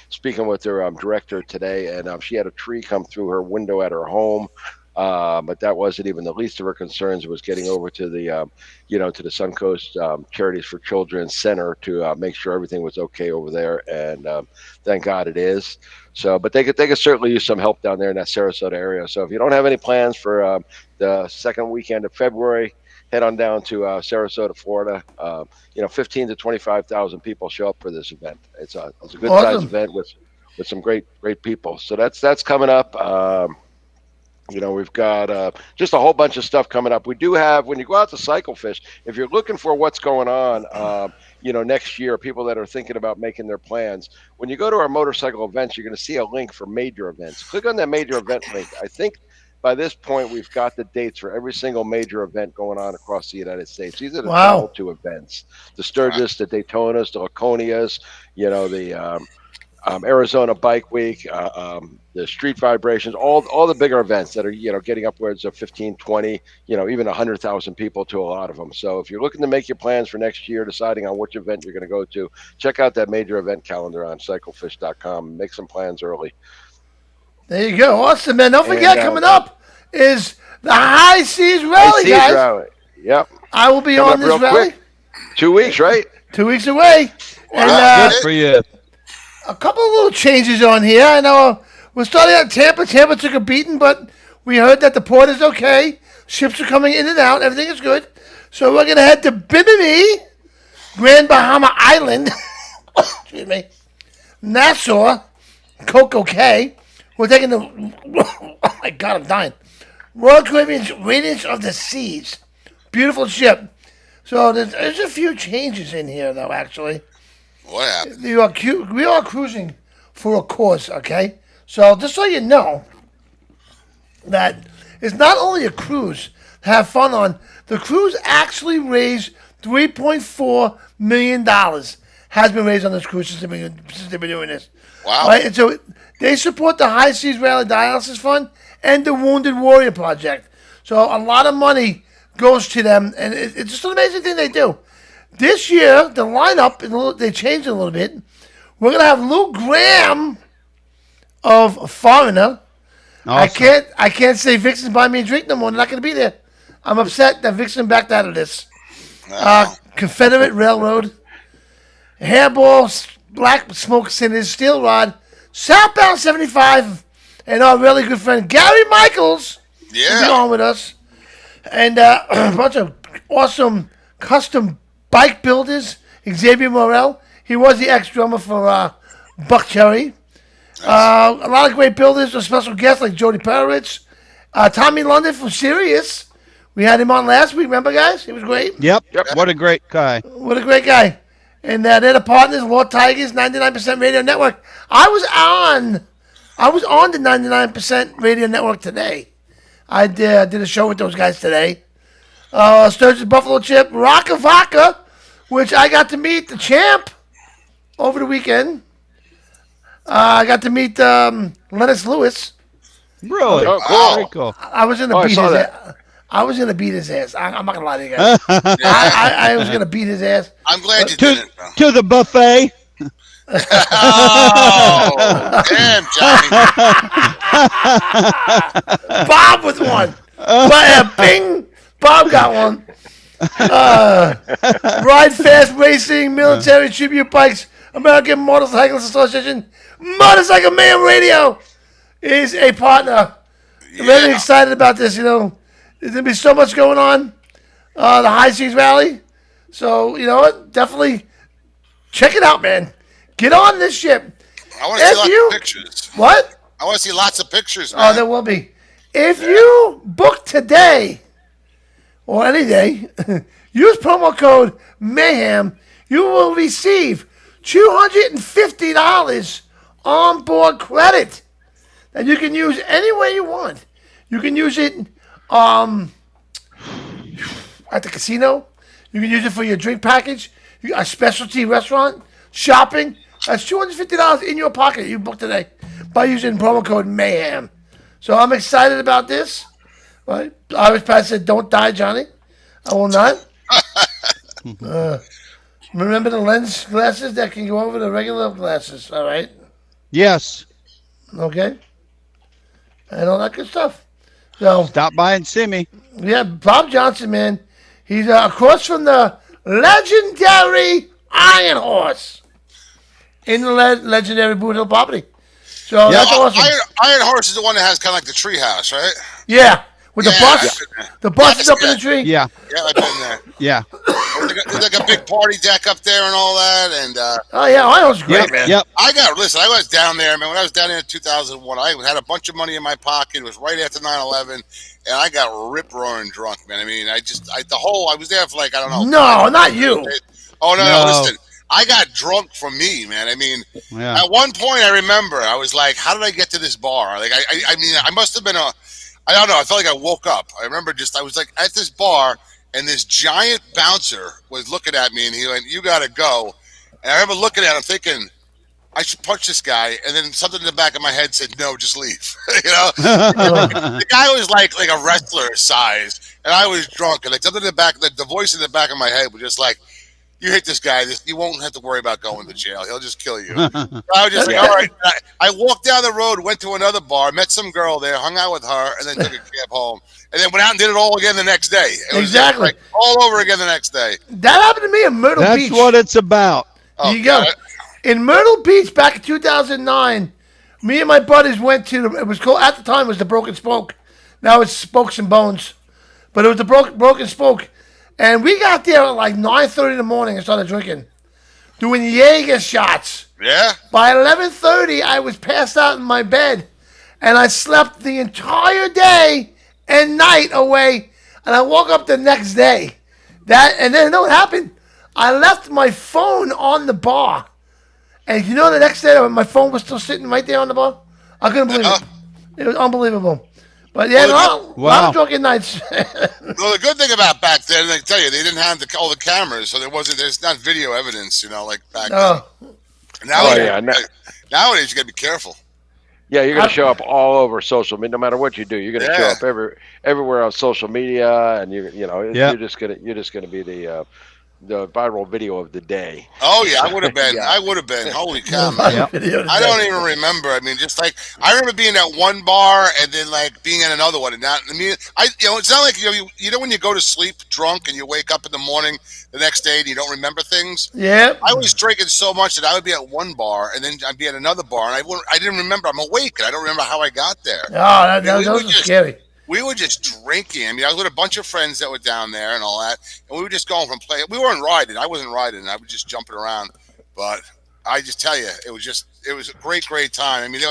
[SPEAKER 2] speaking with their director today, and she had a tree come through her window at her home. But that wasn't even the least of her concerns. It was getting over to the, to the Suncoast Charities for Children Center to make sure everything was okay over there. And thank God it is. So, but they could certainly use some help down there in that Sarasota area. So if you don't have any plans for the second weekend of February, head on down to Sarasota, Florida. 15 to 25,000 people show up for this event. It's a good sized event with some great people. So that's coming up. We've got just a whole bunch of stuff coming up. We do have, when you go out to CycleFish, if you're looking for what's going on, next year, people that are thinking about making their plans, when you go to our motorcycle events, you're going to see a link for major events. Click on that major event link. I think by this point, we've got the dates for every single major event going on across the United States. These are the travel to events, the Sturgis, the Daytonas, the Laconias, the Arizona Bike Week, the Street Vibrations, all the bigger events that are, getting upwards of 15, 20, even 100,000 people to a lot of them. So if you're looking to make your plans for next year, deciding on which event you're going to go to, check out that major event calendar on CycleFish.com. Make some plans early.
[SPEAKER 1] There you go. Awesome, man. Don't forget, coming up is the High Seas Rally, guys.
[SPEAKER 2] Rally. Yep.
[SPEAKER 1] I will be
[SPEAKER 2] Coming
[SPEAKER 1] on this rally.
[SPEAKER 2] Quick. 2 weeks, right?
[SPEAKER 1] 2 weeks away.
[SPEAKER 3] Wow.
[SPEAKER 1] And
[SPEAKER 4] Good for you.
[SPEAKER 1] a couple of little changes on here. I know we're starting at Tampa. Tampa took a beating, but we heard that the port is okay. Ships are coming in and out. Everything is good. So we're going to head to Bimini, Grand Bahama Island, excuse me, Nassau, Coco Cay. We're taking the, oh my God, I'm dying. Royal Caribbean's Radiance of the Seas. Beautiful ship. So there's a few changes in here, though, actually.
[SPEAKER 3] What happened?
[SPEAKER 1] We are cruising for a cause, okay? So just so you know that it's not only a cruise to have fun on. The cruise actually raised $3.4 million, has been raised on this cruise since they've been doing this.
[SPEAKER 3] Wow.
[SPEAKER 1] Right? And so they support the High Seas Rally Dialysis Fund and the Wounded Warrior Project. So a lot of money goes to them, and it's just an amazing thing they do. This year, the lineup, they changed it a little bit. We're going to have Lou Graham of Foreigner.
[SPEAKER 4] Awesome.
[SPEAKER 1] I can't say Vixen's buying me a drink no more. They're not going to be there. I'm upset that Vixen backed out of this. Confederate Railroad, Hairball, Black Smoke Sinners, Steel Rod, Southbound 75, and our really good friend Gary Michaels will be on with us. And a bunch of awesome custom bike builders. Xavier Morel. He was the ex-drummer for Buck Cherry. A lot of great builders, a special guests like Jody Perovitz. Tommy London from Sirius. We had him on last week, remember, guys? He was great.
[SPEAKER 4] Yep. What a great guy.
[SPEAKER 1] What a great guy. And they're the partners, Lord Tigers, 99% Radio Network. I was on the 99% Radio Network today. I did a show with those guys today. Sturgis Buffalo Chip, Rocka Vodka, which I got to meet the champ over the weekend. I got to meet Lennox Lewis.
[SPEAKER 4] Really?
[SPEAKER 2] Oh, cool.
[SPEAKER 4] Very cool.
[SPEAKER 1] I was gonna
[SPEAKER 2] I
[SPEAKER 1] beat
[SPEAKER 2] saw
[SPEAKER 1] his
[SPEAKER 2] that.
[SPEAKER 1] ass. I was gonna beat his ass. I'm not gonna lie to you guys. I was gonna beat his ass.
[SPEAKER 3] I'm glad you didn't.
[SPEAKER 4] To the buffet.
[SPEAKER 3] Oh, damn, Johnny.
[SPEAKER 1] Bob with one. But bing, Bob got one. Ride Fast Racing, Military Tribute Bikes, American Motorcyclist Association, Motorcycle Man Radio is a partner. I'm really excited about this. You know, there's gonna be so much going on. The High Seas Rally. So you know what? Definitely check it out, man. Get on this ship.
[SPEAKER 3] I want to see lots of pictures.
[SPEAKER 1] What?
[SPEAKER 3] I want to see lots of pictures, man.
[SPEAKER 1] Oh, there will be. If you book today or any day, use promo code Mayhem, you will receive $250 on-board credit that you can use any way you want. You can use it at the casino. You can use it for your drink package, a specialty restaurant, shopping. That's $250 in your pocket you book today by using promo code Mayhem. So I'm excited about this. Right? I was past said, "Don't die, Johnny." I will not. Remember the lens glasses that can go over the regular glasses. All right.
[SPEAKER 4] Yes.
[SPEAKER 1] Okay. And all that good stuff. So
[SPEAKER 4] Stop by and see me.
[SPEAKER 1] yeah, Bob Johnson, man. He's across from the legendary Iron Horse in the legendary Boothill property. So that's awesome.
[SPEAKER 3] Iron Horse is the one that has kind of like the tree house, right?
[SPEAKER 1] Yeah, with the bus.
[SPEAKER 3] Yeah.
[SPEAKER 1] The bus
[SPEAKER 3] That's
[SPEAKER 1] is up in the
[SPEAKER 3] good.
[SPEAKER 1] tree.
[SPEAKER 4] Yeah.
[SPEAKER 3] Yeah, I've been there.
[SPEAKER 4] Yeah.
[SPEAKER 3] There's like a big party deck up there and all that. And
[SPEAKER 1] Oh yeah, Iron Horse is great,
[SPEAKER 4] Yep.
[SPEAKER 1] man.
[SPEAKER 4] Yep.
[SPEAKER 3] I was down there, man. When I was down there in 2001, I had a bunch of money in my pocket. It was right after 9/11, and I got rip-roaring drunk, man. I mean, I was there for like, I don't know.
[SPEAKER 1] No, not you.
[SPEAKER 3] Oh, no,
[SPEAKER 4] No.
[SPEAKER 3] listen. I got drunk from me, man. I mean,
[SPEAKER 4] Yeah.
[SPEAKER 3] at one point, I remember, I was like, how did I get to this bar? Like, I mean, I must have been I don't know. I felt like I woke up. I remember I was like at this bar, and this giant bouncer was looking at me, and he went, "You got to go." And I remember looking at him thinking, I should punch this guy. And then something in the back of my head said, no, just leave. You know? The guy was like a wrestler size, and I was drunk. And like something in the back, the voice in the back of my head was just like, you hit this guy, you won't have to worry about going to jail. He'll just kill you. So I was just like, all right. I walked down the road, went to another bar, met some girl there, hung out with her, and then took a cab home. And then went out and did it all again the next day. It was just like all over again the next day.
[SPEAKER 1] That happened to me in Myrtle Beach.
[SPEAKER 4] That's what it's about.
[SPEAKER 3] Oh,
[SPEAKER 1] You go. In Myrtle Beach back in 2009, me and my buddies went to, it was called, at the time it was the Broken Spoke. Now it's Spokes and Bones. But it was the Broken Spoke. And we got there at like 9:30 in the morning and started drinking. Doing Jaeger shots.
[SPEAKER 3] Yeah?
[SPEAKER 1] By 11:30, I was passed out in my bed. And I slept the entire day and night away. And I woke up the next day. And then you know what happened? I left my phone on the bar. And you know the next day my phone was still sitting right there on the bar? I couldn't believe it. It was unbelievable. But yeah,
[SPEAKER 3] Well,
[SPEAKER 1] a lot
[SPEAKER 4] Wow.
[SPEAKER 1] of drunken nights.
[SPEAKER 3] Well, the good thing about back then, I tell you, they didn't have all the cameras, so there's not video evidence, like back then.
[SPEAKER 1] No,
[SPEAKER 2] Oh
[SPEAKER 3] Nowadays,
[SPEAKER 2] yeah, no,
[SPEAKER 3] nowadays you got to be careful.
[SPEAKER 2] yeah, you're gonna
[SPEAKER 1] I-
[SPEAKER 2] show up all over social media. No matter what you do, you're gonna show
[SPEAKER 3] Yeah.
[SPEAKER 2] up everywhere on social media, and
[SPEAKER 4] Yeah.
[SPEAKER 2] you're just gonna be the viral video of the day.
[SPEAKER 3] Oh yeah, I would have been.
[SPEAKER 2] Yeah.
[SPEAKER 3] I would have been. Holy cow, man!
[SPEAKER 4] Yep.
[SPEAKER 1] video
[SPEAKER 3] I don't even remember. I mean, just like I remember being at one bar and then like being at another one, and not. I mean, it's not like when you go to sleep drunk and you wake up in the morning the next day and you don't remember things.
[SPEAKER 1] Yeah.
[SPEAKER 3] I was drinking so much that I would be at one bar and then I'd be at another bar, and I didn't remember. I'm awake and I don't remember how I got there.
[SPEAKER 1] Oh, that,
[SPEAKER 3] Yeah, we
[SPEAKER 1] those
[SPEAKER 3] were
[SPEAKER 1] are
[SPEAKER 3] just-
[SPEAKER 1] scary.
[SPEAKER 3] We were just drinking. I mean, I was with a bunch of friends that were down there and all that, and we were just going from play. We weren't riding. I wasn't riding. I was just jumping around. But I just tell you, it was a great time. I mean,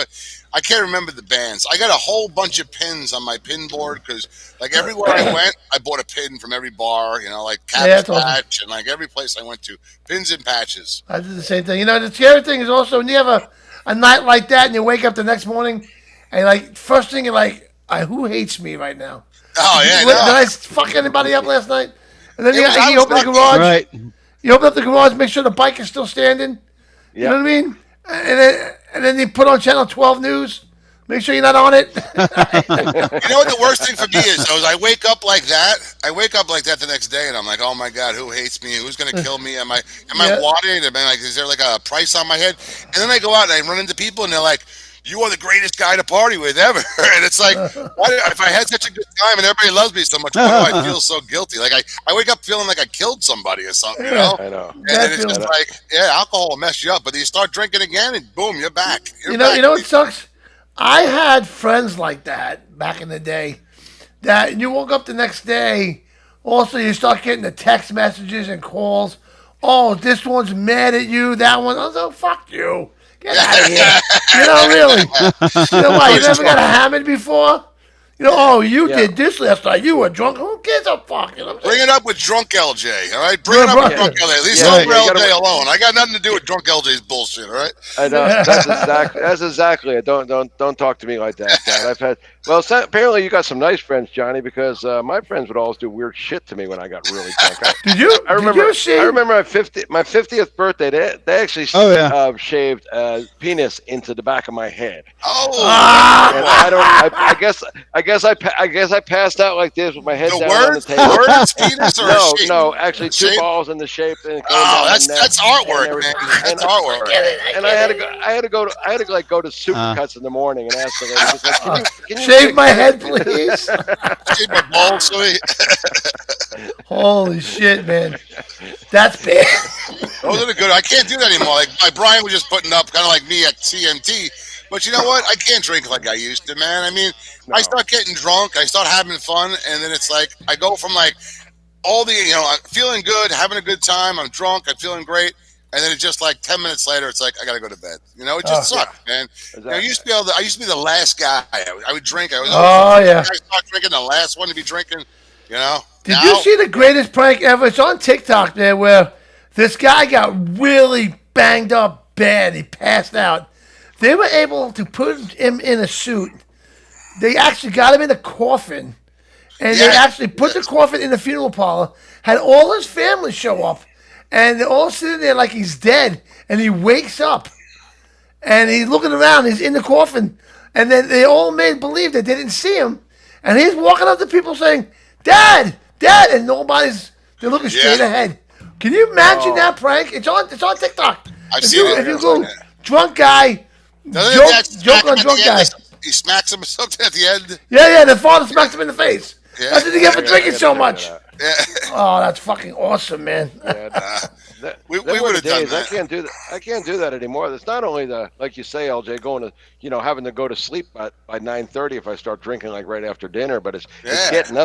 [SPEAKER 3] I can't remember the bands. I got a whole bunch of pins on my pin board because, like, everywhere I went, I bought a pin from every bar. Like
[SPEAKER 1] Yeah,
[SPEAKER 3] Cabbage
[SPEAKER 1] that's awesome.
[SPEAKER 3] Patch, and like every place I went to, pins and patches.
[SPEAKER 1] I did the same thing. The scary thing is also when you have a night like that and you wake up the next morning and like first thing you're like, who hates me right now?
[SPEAKER 3] Oh yeah,
[SPEAKER 1] Did I
[SPEAKER 3] no.
[SPEAKER 1] fuck anybody up last night? And then
[SPEAKER 3] It was- I
[SPEAKER 1] you
[SPEAKER 3] was
[SPEAKER 1] open the
[SPEAKER 3] lucky.
[SPEAKER 1] garage.
[SPEAKER 4] Right.
[SPEAKER 1] You open up the garage, make sure the bike is still standing. You know what I mean? And then you put on Channel 12 News. Make sure you're not on it.
[SPEAKER 3] You know what the worst thing for me is? Though, is I wake up like that. I wake up like that the next day, and I'm like, oh my god, who hates me? Who's gonna kill me? Am I
[SPEAKER 1] Yeah.
[SPEAKER 3] wanted? Am I like, is there like a price on my head? And then I go out and I run into people, and they're like, you are the greatest guy to party with ever. And it's like, if I had such a good time and everybody loves me so much, why do I feel so guilty? Like I wake up feeling like I killed somebody or something, you know?
[SPEAKER 2] I know.
[SPEAKER 3] And
[SPEAKER 1] That
[SPEAKER 3] it's
[SPEAKER 1] feels-
[SPEAKER 3] just like, yeah, alcohol will mess you up, but then you start drinking again, and boom, you're back. You're
[SPEAKER 1] You know
[SPEAKER 3] back.
[SPEAKER 1] what sucks? I had friends like that back in the day. That you woke up the next day. Also, you start getting the text messages and calls. Oh, this one's mad at you. That one. I was like, oh, fuck you. Get out of here. Really. You know why? You never got hammered before? Oh, you
[SPEAKER 2] Yeah.
[SPEAKER 1] did this last night. You were drunk. Who gives a fuck? You know what I'm
[SPEAKER 3] Bring
[SPEAKER 1] saying?
[SPEAKER 3] it up with drunk LJ, all right? Bring it
[SPEAKER 1] Yeah,
[SPEAKER 3] up with
[SPEAKER 1] bro.
[SPEAKER 3] drunk LJ. At least
[SPEAKER 2] Yeah,
[SPEAKER 3] over
[SPEAKER 2] you gotta-
[SPEAKER 3] LJ alone. I got nothing to do with drunk LJ's bullshit, all right?
[SPEAKER 2] I know. That's exactly it. Don't talk to me like that, Dad. I've had apparently you got some nice friends, Johnny, because my friends would always do weird shit to me when I got really drunk.
[SPEAKER 1] Did you?
[SPEAKER 2] I remember.
[SPEAKER 1] Did you see?
[SPEAKER 2] I remember my 50th birthday. They actually
[SPEAKER 4] Oh, yeah.
[SPEAKER 2] shaved penis into the back of my head.
[SPEAKER 3] Oh,
[SPEAKER 2] And I guess I passed out like this with my head
[SPEAKER 3] the
[SPEAKER 2] down on the
[SPEAKER 3] words,
[SPEAKER 2] table.
[SPEAKER 3] words, penis, or a shape?
[SPEAKER 2] No, actually two
[SPEAKER 3] Shape?
[SPEAKER 2] balls in the shape. And it came
[SPEAKER 3] Oh,
[SPEAKER 2] down my
[SPEAKER 3] that's
[SPEAKER 2] neck
[SPEAKER 3] artwork,
[SPEAKER 2] and
[SPEAKER 3] man.
[SPEAKER 2] everything.
[SPEAKER 3] That's artwork.
[SPEAKER 2] And I had to go to Supercuts in the morning and ask the lady, just like, can you
[SPEAKER 1] Shave
[SPEAKER 2] fix
[SPEAKER 1] my
[SPEAKER 2] that?"
[SPEAKER 1] head, please.
[SPEAKER 3] Shave my balls, sweet.
[SPEAKER 1] Holy shit, man. That's bad.
[SPEAKER 3] Those are the good. I can't do that anymore. Like Brian was just putting up, kind of like me at CMT. But you know what? I can't drink like I used to, man. I mean, I start getting drunk, I start having fun, and then it's like I go from like all the, I'm feeling good, having a good time, I'm drunk, I'm feeling great, and then it's just like 10 minutes later, it's like I gotta go to bed. It just sucks, man. I used to be the last guy. I would drink. I was I start drinking, the last one to be drinking.
[SPEAKER 1] Did you see the greatest prank ever? It's on TikTok there where this guy got really banged up bad. He passed out. They were able to put him in a suit. They actually got him in a coffin. And they actually put the coffin in the funeral parlor, had all his family show up, and they're all sitting there like he's dead. And he wakes up, and he's looking around. He's in the coffin. And then they all made believe that they didn't see him. And he's walking up to people saying, Dad, Dad, and they're looking straight ahead. Can you imagine that prank? It's on TikTok.
[SPEAKER 3] I've seen it.
[SPEAKER 1] If you go drunk guy, joke on drunk guy.
[SPEAKER 3] He smacks him or something at the end.
[SPEAKER 1] Yeah, the father smacks him in the face.
[SPEAKER 3] Yeah.
[SPEAKER 1] That's what you get for drinking so much.
[SPEAKER 3] Yeah.
[SPEAKER 1] Oh, that's fucking awesome, man.
[SPEAKER 3] We
[SPEAKER 2] Them were
[SPEAKER 3] would
[SPEAKER 2] the
[SPEAKER 3] have done
[SPEAKER 2] days.
[SPEAKER 3] that.
[SPEAKER 2] I can't do that anymore. It's not only like you say, LJ, going to, having to go to sleep by 9:30 if I start drinking like right after dinner, but it's getting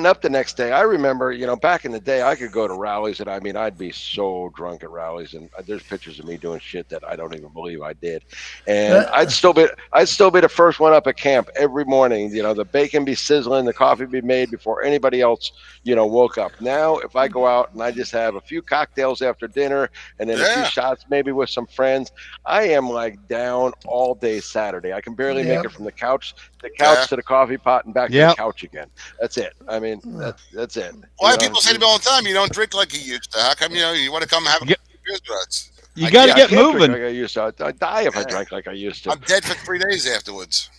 [SPEAKER 2] up the next day. I remember, back in the day, I could go to rallies and I'd be so drunk at rallies, and there's pictures of me doing shit that I don't even believe I did, and I'd still be the first one up at camp every morning. The bacon be sizzling, the coffee be made before anybody else, woke up. Now, if I go out and I just have a few cocktails after dinner, and then a
[SPEAKER 3] Yeah.
[SPEAKER 2] few shots maybe with some friends. I am like down all day Saturday. I can barely make
[SPEAKER 1] Yep.
[SPEAKER 2] it from the couch
[SPEAKER 3] Yeah.
[SPEAKER 2] to the coffee pot and back to the
[SPEAKER 4] Yep.
[SPEAKER 2] couch again. That's it. I mean, that's it.
[SPEAKER 3] Why
[SPEAKER 2] You know,
[SPEAKER 3] people say to me all the time, you don't drink like you used to. How come you want to come have a
[SPEAKER 4] Get-
[SPEAKER 3] beers with us?
[SPEAKER 4] You got to
[SPEAKER 2] I
[SPEAKER 4] get
[SPEAKER 2] can't drink
[SPEAKER 4] moving.
[SPEAKER 2] like I used to. I'd die if I drank like I used to.
[SPEAKER 3] I'm dead for 3 days afterwards.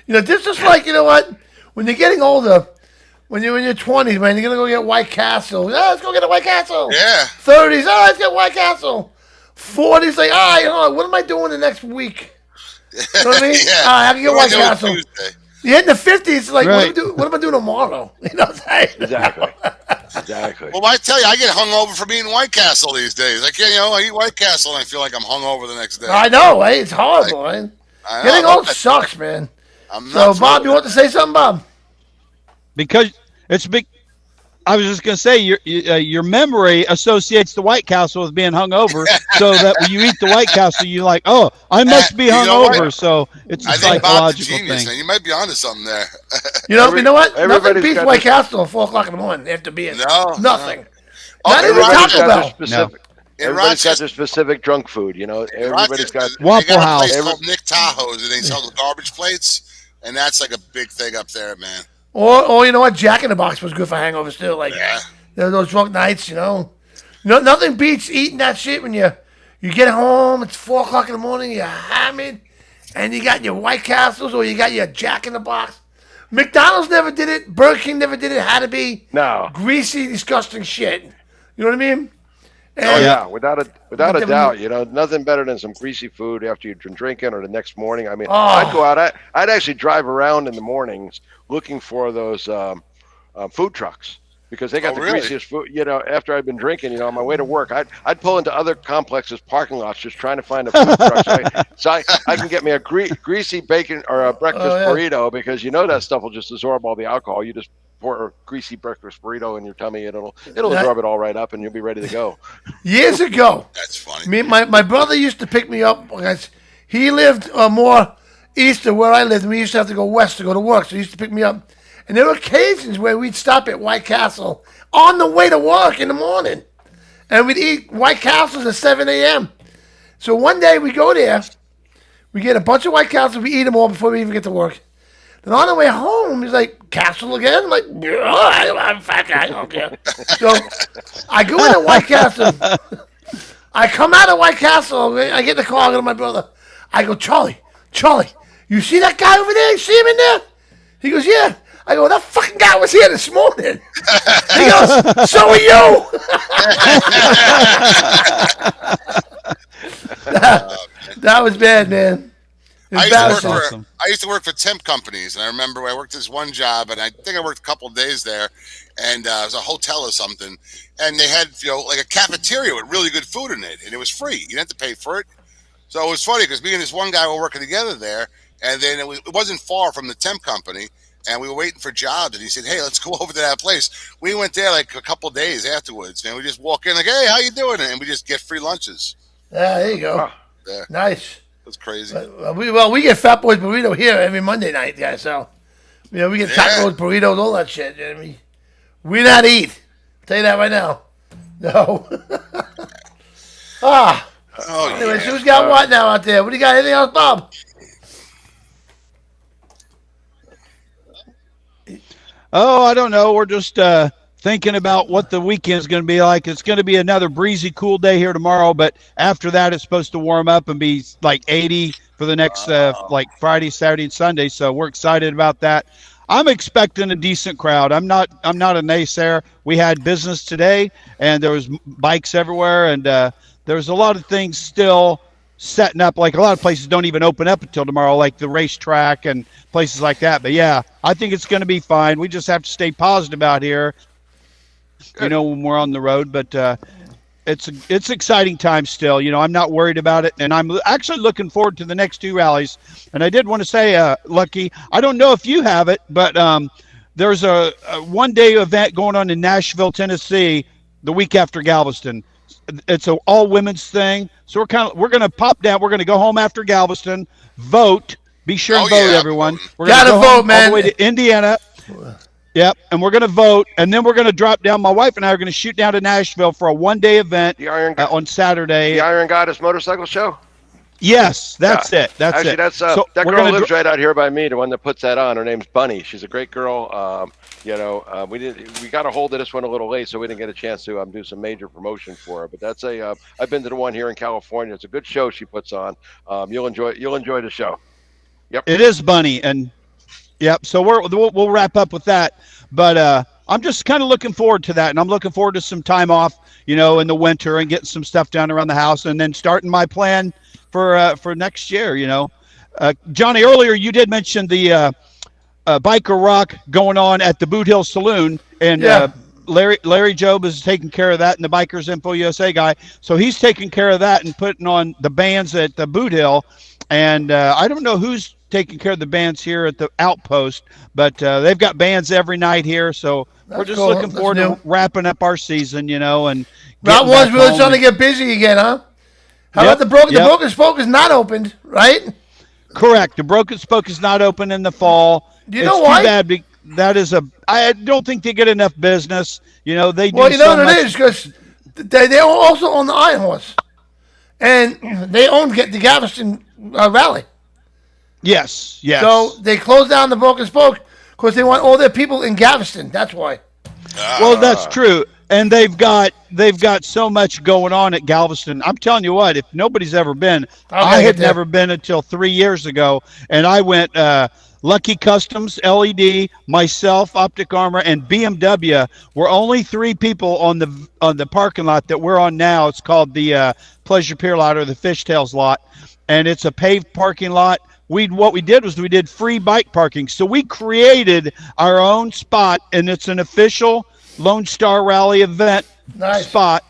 [SPEAKER 1] This is like, you know what? When you're getting older, when you're in your 20s, man, you're going to go get White Castle. Yeah, let's go get a White Castle.
[SPEAKER 3] Yeah.
[SPEAKER 1] 30s, let's get White Castle. 40s, like, you know, what am I doing the next week? You know what I mean?
[SPEAKER 3] Yeah.
[SPEAKER 1] I can get
[SPEAKER 3] What
[SPEAKER 1] White
[SPEAKER 3] am I doing
[SPEAKER 1] Castle.
[SPEAKER 3] Tuesday?
[SPEAKER 1] You hit in the 50s, like,
[SPEAKER 4] Right.
[SPEAKER 1] what am I doing tomorrow? You know what I'm saying?
[SPEAKER 2] Exactly. Exactly.
[SPEAKER 3] Well, I tell you, I get hungover from eating White Castle these days. I can't, I eat White Castle and I feel like I'm hungover the next day.
[SPEAKER 1] I know, right? It's horrible, man.
[SPEAKER 3] I know,
[SPEAKER 1] Getting
[SPEAKER 3] I love
[SPEAKER 1] old
[SPEAKER 3] that.
[SPEAKER 1] sucks, man.
[SPEAKER 3] I'm
[SPEAKER 1] So,
[SPEAKER 3] not
[SPEAKER 1] Bob, you want to say something, Bob?
[SPEAKER 4] Because it's big. I was just gonna say your memory associates the White Castle with being hungover, so that when you eat the White Castle, you're like, oh, I must be
[SPEAKER 3] You know what?
[SPEAKER 4] hungover. So it's a
[SPEAKER 3] I think Bob's a
[SPEAKER 4] psychological
[SPEAKER 3] genius,
[SPEAKER 4] thing.
[SPEAKER 3] man. You might be onto something there.
[SPEAKER 1] You know what? Nothing
[SPEAKER 2] everybody's
[SPEAKER 1] beats
[SPEAKER 2] got
[SPEAKER 1] White
[SPEAKER 2] this-
[SPEAKER 1] Castle at 4 o'clock in the morning after being
[SPEAKER 3] No,
[SPEAKER 1] nothing.
[SPEAKER 3] Oh,
[SPEAKER 1] Not
[SPEAKER 3] in
[SPEAKER 1] even
[SPEAKER 3] Rochester-
[SPEAKER 1] Taco Bell.
[SPEAKER 2] Specific,
[SPEAKER 3] In
[SPEAKER 2] everybody's got
[SPEAKER 3] Rochester,
[SPEAKER 2] their specific drunk food. You know,
[SPEAKER 3] in
[SPEAKER 2] everybody's got.
[SPEAKER 3] Rochester,
[SPEAKER 4] Waffle
[SPEAKER 3] they got a
[SPEAKER 4] House.
[SPEAKER 3] place called Nick Tahoe's, and they sell the garbage plates, and that's like a big thing up there, man.
[SPEAKER 1] Or you know what? Jack in the Box was good for hangovers too. Like
[SPEAKER 3] Yeah.
[SPEAKER 1] those drunk nights, you know. Nothing beats eating that shit when you get home. It's 4 o'clock in the morning. You're hammered, and you got your White Castles or you got your Jack in the Box. McDonald's never did it. Burger King never did it. It had to be
[SPEAKER 2] No.
[SPEAKER 1] greasy, disgusting shit. You know what I mean?
[SPEAKER 2] Oh
[SPEAKER 1] And
[SPEAKER 2] yeah, without a
[SPEAKER 1] them-
[SPEAKER 2] doubt. You know, nothing better than some greasy food after you've been drinking or the next morning. I mean,
[SPEAKER 1] Oh.
[SPEAKER 2] I'd go out. I'd actually drive around in the mornings looking for those food trucks because they got the
[SPEAKER 3] really?
[SPEAKER 2] greasiest food. You know, after I'd been drinking, you know, on my way to work, I'd pull into other complexes, parking lots, just trying to find a food truck so I can get me a greasy bacon or a breakfast
[SPEAKER 1] Oh, yeah.
[SPEAKER 2] burrito because you know that stuff will just absorb all the alcohol. You just pour a greasy breakfast burrito in your tummy, it'll
[SPEAKER 1] That-
[SPEAKER 2] absorb it all right up, and you'll be ready to go.
[SPEAKER 1] years ago,
[SPEAKER 3] That's funny.
[SPEAKER 1] my brother used to pick me up because he lived more east of where I lived, and we used to have to go west to go to work. So he used to pick me up, and there were occasions where we'd stop at White Castle on the way to work in the morning, and we'd eat White Castles at 7 a.m. So one day we go there, we get a bunch of White Castles, we eat them all before we even get to work. Then on the way home, he's like, Castle again? I'm like, I'm fat guy, I don't care. So I go into White Castle. I come out of White Castle. I get in the car, I go to my brother. I go, Charlie, you see that guy over there? You see him in there? He goes, yeah. I go, that fucking guy was here this morning. He goes, so are you. That was bad, man. Embarrassing.
[SPEAKER 3] I used to work for temp companies, and I remember I worked this one job, and I think I worked a couple of days there, and it was a hotel or something, and they had like a cafeteria with really good food in it, and it was free. You didn't have to pay for it. So it was funny because me and this one guy were working together there, and then it wasn't far from the temp company, and we were waiting for jobs, and he said, "Hey, let's go over to that place." We went there like a couple of days afterwards, man. We just walk in like, "Hey, how you doing?" And we just get free lunches.
[SPEAKER 1] Yeah, there you go.
[SPEAKER 3] Yeah,
[SPEAKER 1] Nice.
[SPEAKER 3] that's crazy.
[SPEAKER 1] We get Fat Boys burrito here every Monday night, guys. So, we get tacos, burritos, all that shit. You know what I mean? We not eat. I'll tell you that right now. No.
[SPEAKER 3] Oh,
[SPEAKER 1] Anyways,
[SPEAKER 3] yeah.
[SPEAKER 1] who's got what now out there? What do you got? Anything else, Bob?
[SPEAKER 4] Oh, I don't know. We're just thinking about what the weekend's going to be like. It's going to be another breezy, cool day here tomorrow, but after that, it's supposed to warm up and be like 80 for the next like Friday, Saturday, and Sunday. So we're excited about that. I'm expecting a decent crowd. I'm not a naysayer. We had business today, and there was bikes everywhere, and there's a lot of things still setting up. Like a lot of places don't even open up until tomorrow, like the racetrack and places like that. But yeah, I think it's going to be fine. We just have to stay positive out here, when we're on the road. But it's exciting times still. I'm not worried about it, and I'm actually looking forward to the next two rallies. And I did want to say, Lucky, I don't know if you have it, but there's a one-day event going on in Nashville, Tennessee, the week after Galveston. It's an all women's thing, so we're going to pop down. We're going to go home after Galveston, vote. Be sure and vote, everyone. We're
[SPEAKER 1] Gotta
[SPEAKER 4] gonna go
[SPEAKER 1] vote,
[SPEAKER 4] home
[SPEAKER 1] man.
[SPEAKER 4] all the way to Indiana. Yep, and we're going to vote, and then we're going to drop down. My wife and I are going to shoot down to Nashville for a one-day event
[SPEAKER 2] The Iron
[SPEAKER 4] on Saturday.
[SPEAKER 2] the Iron Goddess motorcycle show.
[SPEAKER 4] Yes, that's it. That's
[SPEAKER 2] Actually,
[SPEAKER 4] it.
[SPEAKER 2] that's
[SPEAKER 4] So
[SPEAKER 2] that
[SPEAKER 4] we're
[SPEAKER 2] girl
[SPEAKER 4] gonna
[SPEAKER 2] lives right out here by me. The one that puts that on. Her name's Bunny. She's a great girl. We got a hold of this one a little late, so we didn't get a chance to do some major promotion for her. But that's I've been to the one here in California. It's a good show she puts on. You'll enjoy the show. Yep.
[SPEAKER 4] It is Bunny, and yep. So we'll wrap up with that. But I'm just kind of looking forward to that, and I'm looking forward to some time off, in the winter and getting some stuff done around the house, and then starting my plan for next year. Johnny, earlier you did mention the biker rock going on at the Boothill Saloon, and Larry Job is taking care of that, and the Bikers Info USA guy. So he's taking care of that and putting on the bands at the Boothill. And I don't know who's taking care of the bands here at the Outpost, but they've got bands every night here. So we're just
[SPEAKER 1] cool.
[SPEAKER 4] looking forward to wrapping up our season, and
[SPEAKER 1] Route 1's really trying to get busy again, huh? How about the Broken Spoke is not opened, right?
[SPEAKER 4] Correct. The Broken Spoke is not open in the fall.
[SPEAKER 1] Do you know why?
[SPEAKER 4] Too bad. I don't think they get enough business. They do
[SPEAKER 1] Well,
[SPEAKER 4] so
[SPEAKER 1] what
[SPEAKER 4] much.
[SPEAKER 1] it is, because they also own the Iron Horse. And they own the Galveston Rally.
[SPEAKER 4] Yes.
[SPEAKER 1] So they closed down the Broken Spoke because they want all their people in Galveston. That's why.
[SPEAKER 4] Well, that's true. And they've got so much going on at Galveston. I'm telling you what, if nobody's ever been, I had never been until 3 years ago, and I went Lucky Customs, LED, myself, Opic Armor, and BMW were only 3 people on the parking lot that we're on now. It's called the Pleasure Pier lot or the Fishtails lot, and it's a paved parking lot. What we did was we did free bike parking. So we created our own spot, and it's an official Lone Star Rally event spot.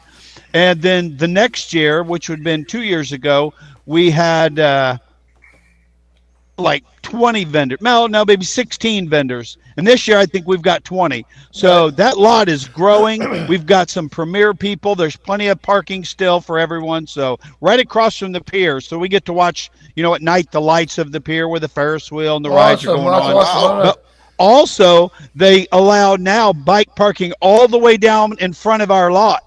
[SPEAKER 4] And then the next year, which would have been 2 years ago, we had like 20 vendors. No, maybe 16 vendors. And this year, I think we've got 20. So that lot is growing. We've got some premier people. There's plenty of parking still for everyone. So right across from the pier. So we get to watch, at night, the lights of the pier with the Ferris wheel and the rides are going on. But also, they allow now bike parking all the way down in front of our lot.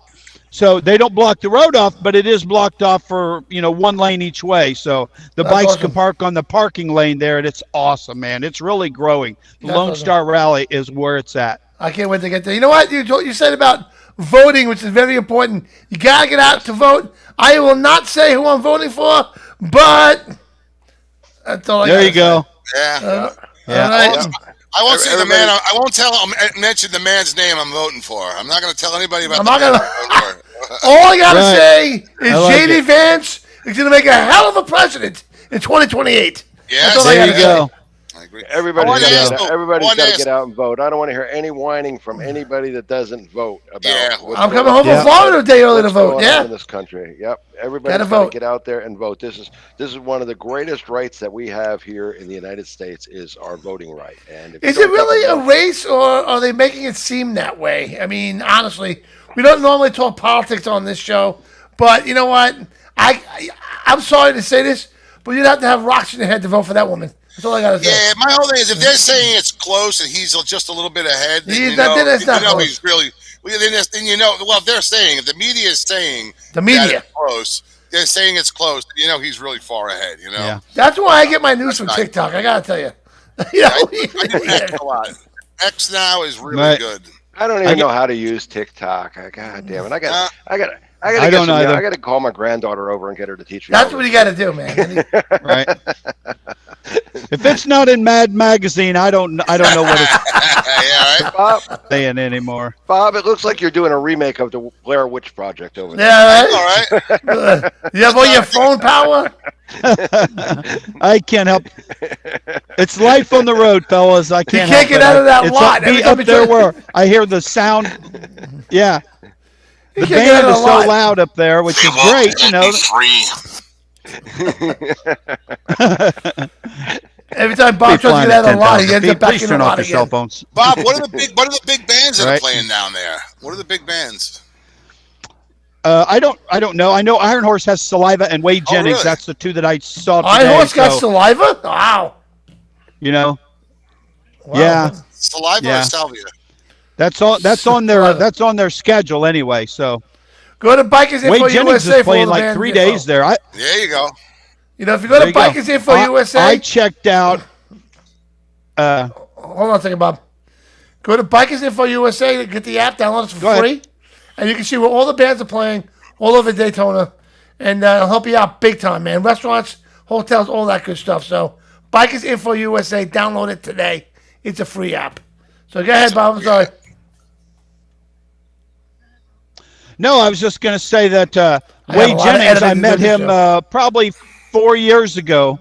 [SPEAKER 4] So they don't block the road off, but it is blocked off for, 1 lane each way. So the bikes can park on the parking lane there, and it's awesome, man. It's really growing. The Lone Star Rally is where it's at.
[SPEAKER 1] I can't wait to get there. You know what you said about voting, which is very important. You got to get out to vote. I will not say who I'm voting for, but that's all I got.
[SPEAKER 4] There you go.
[SPEAKER 3] Yeah.
[SPEAKER 1] Yeah.
[SPEAKER 3] I won't say the man. I won't mention the man's name I'm voting for. I'm not going to tell anybody about.
[SPEAKER 1] I'm not gonna. All I gotta say is JD Vance is gonna make a hell of a president in 2028.
[SPEAKER 3] Yes,
[SPEAKER 4] there you go.
[SPEAKER 3] I agree.
[SPEAKER 2] Everybody's got to get out and vote. I don't want to hear any whining from anybody that doesn't vote about.
[SPEAKER 1] I'm coming home from Florida a day early to vote.
[SPEAKER 2] Yeah, in this country. Yep, everybody's got to get out there and vote. This is one of the greatest rights that we have here in the United States is our voting right. And
[SPEAKER 1] is it really a race, or are they making it seem that way? I mean, honestly, we don't normally talk politics on this show, but you know what? I'm sorry to say this, but you'd have to have rocks in your head to vote for that woman. That's all I gotta say.
[SPEAKER 3] Yeah, my whole thing is if they're saying it's close and he's just a little bit ahead, then
[SPEAKER 1] he's not close.
[SPEAKER 3] He's really. Then you know. Well, if they're saying, if the media is saying
[SPEAKER 1] that it's
[SPEAKER 3] close, they're saying it's close. He's really far ahead.
[SPEAKER 1] Yeah. That's why I get my news from TikTok. I gotta tell you.
[SPEAKER 3] I do X a lot. X now is really good.
[SPEAKER 2] I don't even know how to use TikTok. God damn it! I got to call my granddaughter over and get her to teach me.
[SPEAKER 1] That's what you got to do, man.
[SPEAKER 4] Right. If it's not in Mad Magazine, I don't know what it's
[SPEAKER 2] Bob,
[SPEAKER 4] saying anymore.
[SPEAKER 2] Bob, it looks like you're doing a remake of the Blair Witch Project over there.
[SPEAKER 1] Yeah, right. All right. You have all your phone power.
[SPEAKER 4] I can't help. It's life on the road, fellas. I can't.
[SPEAKER 1] You can't get out of that lot.
[SPEAKER 4] Be up there where I hear the sound. Yeah. The band is so loud up there, which is great,
[SPEAKER 1] Every time Bob tries to get out of the lot, he ends up back in the lot again.
[SPEAKER 4] Cell phones.
[SPEAKER 3] Bob, what are the big bands that are playing down there? What are the big bands?
[SPEAKER 4] I don't know. I know Iron Horse has Saliva and Wade Jennings. Really? That's the 2 that I saw today.
[SPEAKER 1] Iron Horse got Saliva? Wow.
[SPEAKER 4] Yeah.
[SPEAKER 3] Saliva
[SPEAKER 4] Yeah.
[SPEAKER 3] or salvia?
[SPEAKER 4] That's on their schedule anyway. So
[SPEAKER 1] Go to Bikers Info
[SPEAKER 4] Wade Jennings
[SPEAKER 1] USA
[SPEAKER 4] is
[SPEAKER 1] for all
[SPEAKER 4] playing
[SPEAKER 1] the
[SPEAKER 4] like
[SPEAKER 1] band
[SPEAKER 4] 3
[SPEAKER 1] info.
[SPEAKER 4] days there.
[SPEAKER 3] There you go.
[SPEAKER 1] You know, if you go
[SPEAKER 4] There
[SPEAKER 1] to
[SPEAKER 4] you go.
[SPEAKER 1] Bikers Info USA,
[SPEAKER 4] I checked out.
[SPEAKER 1] hold on a second, Bob. Go to Bikers Info USA, get the app, download it for
[SPEAKER 4] Go ahead.
[SPEAKER 1] free, and you can see where all the bands are playing all over Daytona, and it'll help you out big time, man. Restaurants, hotels, all that good stuff. So, Bikers Info USA, download it today. It's a free app. So go ahead, Bob. I'm sorry.
[SPEAKER 4] No, I was just going to say that
[SPEAKER 1] got a
[SPEAKER 4] Wade
[SPEAKER 1] lot of
[SPEAKER 4] Jennings, I
[SPEAKER 1] editing
[SPEAKER 4] met
[SPEAKER 1] to do this
[SPEAKER 4] him probably 4 years ago.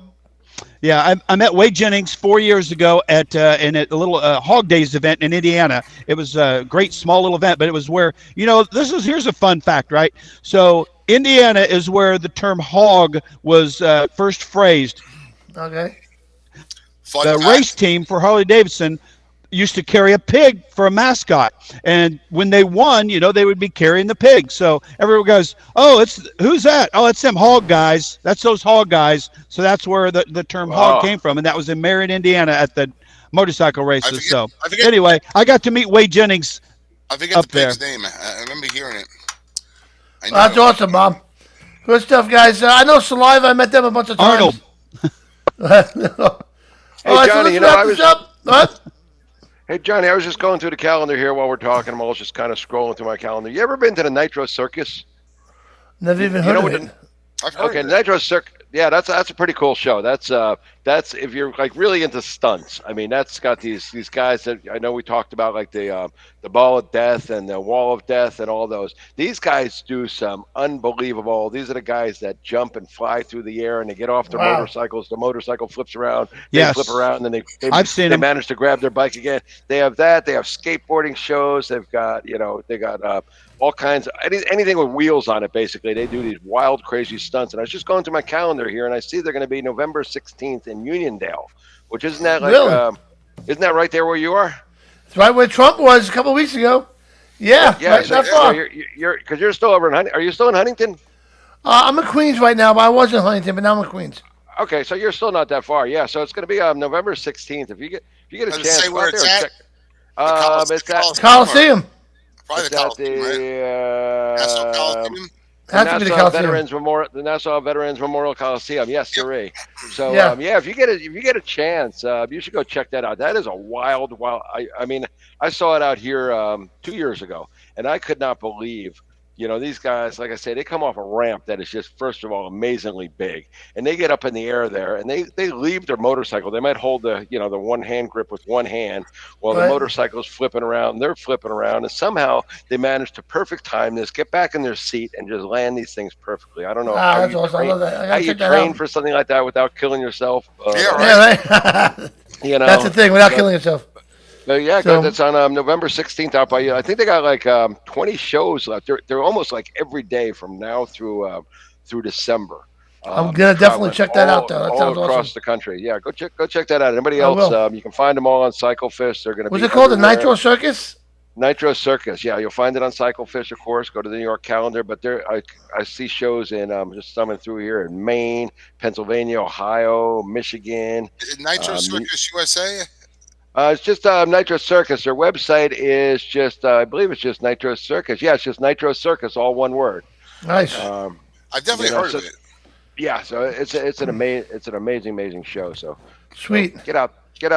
[SPEAKER 4] Yeah, I met Wade Jennings 4 years ago at in a little Hog Days event in Indiana. It was a great small little event, but it was where, here's a fun fact, right? So Indiana is where the term hog was first phrased.
[SPEAKER 1] Okay.
[SPEAKER 3] Fun
[SPEAKER 4] The
[SPEAKER 3] fact.
[SPEAKER 4] race team for Harley Davidson used to carry a pig for a mascot, and when they won, they would be carrying the pig. So everyone goes, "Oh, who's that? Oh, it's them hog guys. That's those hog guys." So that's where the term hog came from, and that was in Marion, Indiana, at the motorcycle races.
[SPEAKER 3] I forget-
[SPEAKER 4] Anyway, I got to meet Wade Jennings.
[SPEAKER 3] I forget
[SPEAKER 4] up
[SPEAKER 3] the pig's
[SPEAKER 4] there.
[SPEAKER 3] name. I remember hearing it. I know
[SPEAKER 1] That's
[SPEAKER 3] it.
[SPEAKER 1] awesome, Bob. Good stuff, guys. I know Saliva. I met them a bunch of times.
[SPEAKER 4] Arnold.
[SPEAKER 1] All right, so
[SPEAKER 2] Johnny,
[SPEAKER 1] let's wrap this up. What?
[SPEAKER 2] Hey, Johnny, I was just going through the calendar here while we're talking. I'm just kind of scrolling through my calendar. You ever been to the Nitro Circus?
[SPEAKER 1] Never even
[SPEAKER 2] You
[SPEAKER 1] heard
[SPEAKER 2] know
[SPEAKER 1] of
[SPEAKER 2] what
[SPEAKER 1] it.
[SPEAKER 3] I've heard
[SPEAKER 2] Okay,
[SPEAKER 3] of it.
[SPEAKER 2] Nitro Circus. Yeah, that's a pretty cool show. That's if you're like really into stunts. I mean, that's got these guys that I know we talked about, like the Ball of Death and the Wall of Death and all those. These guys do some unbelievable. These are the guys that jump and fly through the air and they get off their
[SPEAKER 1] Wow.
[SPEAKER 2] motorcycles. The motorcycle flips around. They
[SPEAKER 4] Yes.
[SPEAKER 2] flip around and then
[SPEAKER 4] I've seen
[SPEAKER 2] they
[SPEAKER 4] them.
[SPEAKER 2] manage to grab their bike again. They have that. They have skateboarding shows. They've got all kinds of anything with wheels on it. Basically, they do these wild, crazy stunts. And I was just going through my calendar here, and I see they're going to be November 16th in Uniondale, which isn't that like
[SPEAKER 1] Really?
[SPEAKER 2] isn't that right there where you are?
[SPEAKER 1] It's right where Trump was a couple of weeks ago. Yeah, right,
[SPEAKER 2] so,
[SPEAKER 1] not
[SPEAKER 2] so
[SPEAKER 1] far.
[SPEAKER 2] you're still over in Huntington. Are you still in Huntington?
[SPEAKER 1] I'm in Queens right now, but I was in Huntington, but now I'm in Queens.
[SPEAKER 2] Okay, so you're still not that far. Yeah, so it's going to be November 16th. If you get a
[SPEAKER 3] Does it
[SPEAKER 2] chance,
[SPEAKER 3] say
[SPEAKER 2] go
[SPEAKER 3] where
[SPEAKER 2] out
[SPEAKER 3] it's
[SPEAKER 2] there and
[SPEAKER 3] at?
[SPEAKER 2] check.
[SPEAKER 3] The
[SPEAKER 2] It's at
[SPEAKER 1] Coliseum.
[SPEAKER 3] Probably the
[SPEAKER 2] It's at
[SPEAKER 3] Coliseum, right? Nassau
[SPEAKER 2] the
[SPEAKER 3] Coliseum.
[SPEAKER 1] Has to be the Coliseum.
[SPEAKER 2] The Nassau Veterans Memorial Coliseum. Yes, sirree. So
[SPEAKER 1] Yeah.
[SPEAKER 2] if you get a chance, you should go check that out. That is a wild. I mean, I saw it out here 2 years ago, and I could not believe. These guys, like I say, they come off a ramp that is just, first of all, amazingly big, and they get up in the air there, and they leave their motorcycle. They might hold the one hand grip with one hand while
[SPEAKER 1] Right.
[SPEAKER 2] the motorcycle's flipping around. They're flipping around, and somehow they manage to perfect time this, get back in their seat, and just land these things perfectly. I don't know how
[SPEAKER 1] That's
[SPEAKER 2] you
[SPEAKER 1] awesome. I
[SPEAKER 2] train,
[SPEAKER 1] love that. I
[SPEAKER 2] how
[SPEAKER 1] gotta
[SPEAKER 2] you
[SPEAKER 1] check that
[SPEAKER 2] train
[SPEAKER 1] out.
[SPEAKER 2] for something like that without killing yourself.
[SPEAKER 3] Yeah, right.
[SPEAKER 1] Yeah, right. That's the thing, without killing yourself.
[SPEAKER 2] Yeah,
[SPEAKER 1] So-
[SPEAKER 2] that's on November 16th out by you. I think they got like 20 shows left. They're almost like every day from now through December.
[SPEAKER 1] I'm gonna definitely
[SPEAKER 2] traveling
[SPEAKER 1] check that out,
[SPEAKER 2] all-
[SPEAKER 1] though. That
[SPEAKER 2] all
[SPEAKER 1] sounds
[SPEAKER 2] across
[SPEAKER 1] awesome.
[SPEAKER 2] the country. Yeah, go check that out. Anybody
[SPEAKER 1] I
[SPEAKER 2] else?
[SPEAKER 1] will.
[SPEAKER 2] You can find them all on CycleFish. They're going to be.
[SPEAKER 1] What's it called? The
[SPEAKER 2] everywhere.
[SPEAKER 1] Nitro Circus?
[SPEAKER 2] Nitro Circus. Yeah, you'll find it on CycleFish, of course. Go to the New York calendar. But I see shows in just thumbing through here in Maine, Pennsylvania, Ohio, Michigan.
[SPEAKER 3] Is it Nitro Circus USA?
[SPEAKER 2] It's just Nitro Circus. Their website is just, I believe it's just Nitro Circus. Yeah, it's just Nitro Circus, all one word.
[SPEAKER 1] Nice.
[SPEAKER 3] I've definitely heard of it.
[SPEAKER 2] Yeah, so it's an amazing show. So
[SPEAKER 1] Sweet.
[SPEAKER 2] get out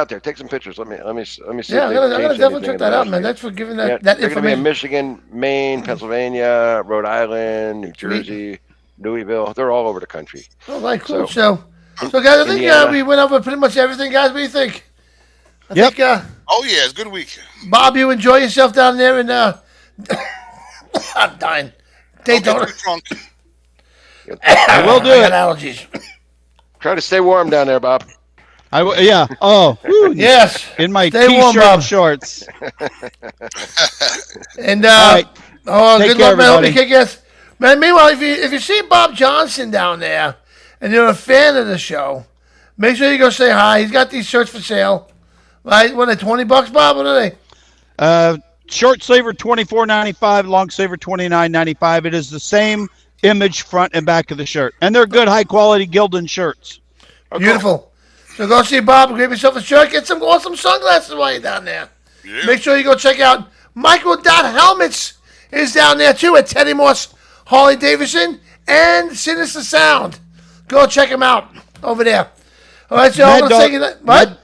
[SPEAKER 2] there, take some pictures. Let me see.
[SPEAKER 1] Yeah, I'm
[SPEAKER 2] if they've
[SPEAKER 1] gonna
[SPEAKER 2] changed
[SPEAKER 1] definitely
[SPEAKER 2] anything
[SPEAKER 1] check
[SPEAKER 2] in
[SPEAKER 1] that
[SPEAKER 2] the
[SPEAKER 1] out,
[SPEAKER 2] last
[SPEAKER 1] man.
[SPEAKER 2] year.
[SPEAKER 1] Thanks for giving
[SPEAKER 2] Yeah,
[SPEAKER 1] that
[SPEAKER 2] they're going to be in
[SPEAKER 1] information.
[SPEAKER 2] Michigan, Maine, Pennsylvania, Rhode Island, New Jersey, Louisville. They're all over the country.
[SPEAKER 1] All right, cool.
[SPEAKER 2] So-
[SPEAKER 1] So guys, I think
[SPEAKER 2] Indiana.
[SPEAKER 1] we went over pretty much everything, guys. What do you think? I
[SPEAKER 4] Yep.
[SPEAKER 1] think,
[SPEAKER 3] Oh yeah, it's a good week.
[SPEAKER 1] Bob, you enjoy yourself down there in I'm dying.
[SPEAKER 3] Don't get
[SPEAKER 1] Daytona.
[SPEAKER 3] too drunk.
[SPEAKER 4] I will do
[SPEAKER 1] I
[SPEAKER 4] it.
[SPEAKER 1] got allergies.
[SPEAKER 2] Try to stay warm down there, Bob.
[SPEAKER 4] Yeah. Oh, whew,
[SPEAKER 1] Yes.
[SPEAKER 4] in my
[SPEAKER 1] Stay warm,
[SPEAKER 4] t-shirt
[SPEAKER 1] Bob.
[SPEAKER 4] and shorts.
[SPEAKER 1] And
[SPEAKER 4] All right.
[SPEAKER 1] oh,
[SPEAKER 4] Take
[SPEAKER 1] good
[SPEAKER 4] care,
[SPEAKER 1] luck, man. Hope you
[SPEAKER 4] everybody.
[SPEAKER 1] kick ass. Man, meanwhile, if you see Bob Johnson down there and you're a fan of the show, make sure you go say hi. He's got these shirts for sale. Right? What are they, $20, Bob? What are they?
[SPEAKER 4] Short sleever $24.95, long sleever $29.95. It is the same image front and back of the shirt, and they're good, high quality Gildan shirts.
[SPEAKER 1] Beautiful. So go see Bob and grab yourself a shirt. Get some awesome sunglasses while you're down there.
[SPEAKER 3] Yeah.
[SPEAKER 1] Make sure you go check out Michael Helmets is down there too at Teddy Morse, Harley Davidson, and Sinister Sound. Go check him out over there. All right, so I'm going to say goodnight. What?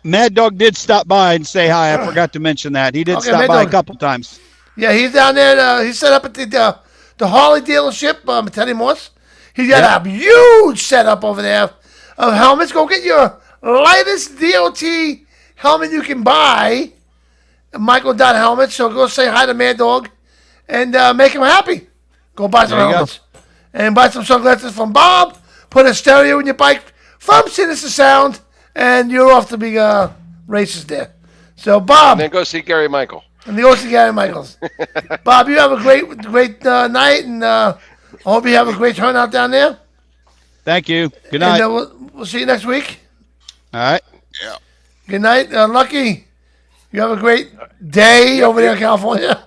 [SPEAKER 4] Mad Dog did stop by and say hi. I forgot to mention that. He did stop
[SPEAKER 1] Mad
[SPEAKER 4] by
[SPEAKER 1] Dog.
[SPEAKER 4] a couple times.
[SPEAKER 1] Yeah, he's down there. He's set up at the Harley dealership, Teddy Morse. He's got a huge setup over there of helmets. Go get your lightest DOT helmet you can buy, Michael Helmets. So go say hi to Mad Dog and make him happy. Go buy some
[SPEAKER 4] There you
[SPEAKER 1] helmets. And buy some sunglasses from Bob. Put a stereo in your bike from Sinister Sound, and you're off to be racist there. So, Bob.
[SPEAKER 2] And then go see Gary Michael.
[SPEAKER 1] And the Ocean Gary Michaels. Bob, you have a great night, and I hope you have a great turnout down there.
[SPEAKER 4] Thank you. Good night.
[SPEAKER 1] And we'll see you next week.
[SPEAKER 4] All right.
[SPEAKER 3] Yeah.
[SPEAKER 1] Good night. Lucky, you have a great day over there in California.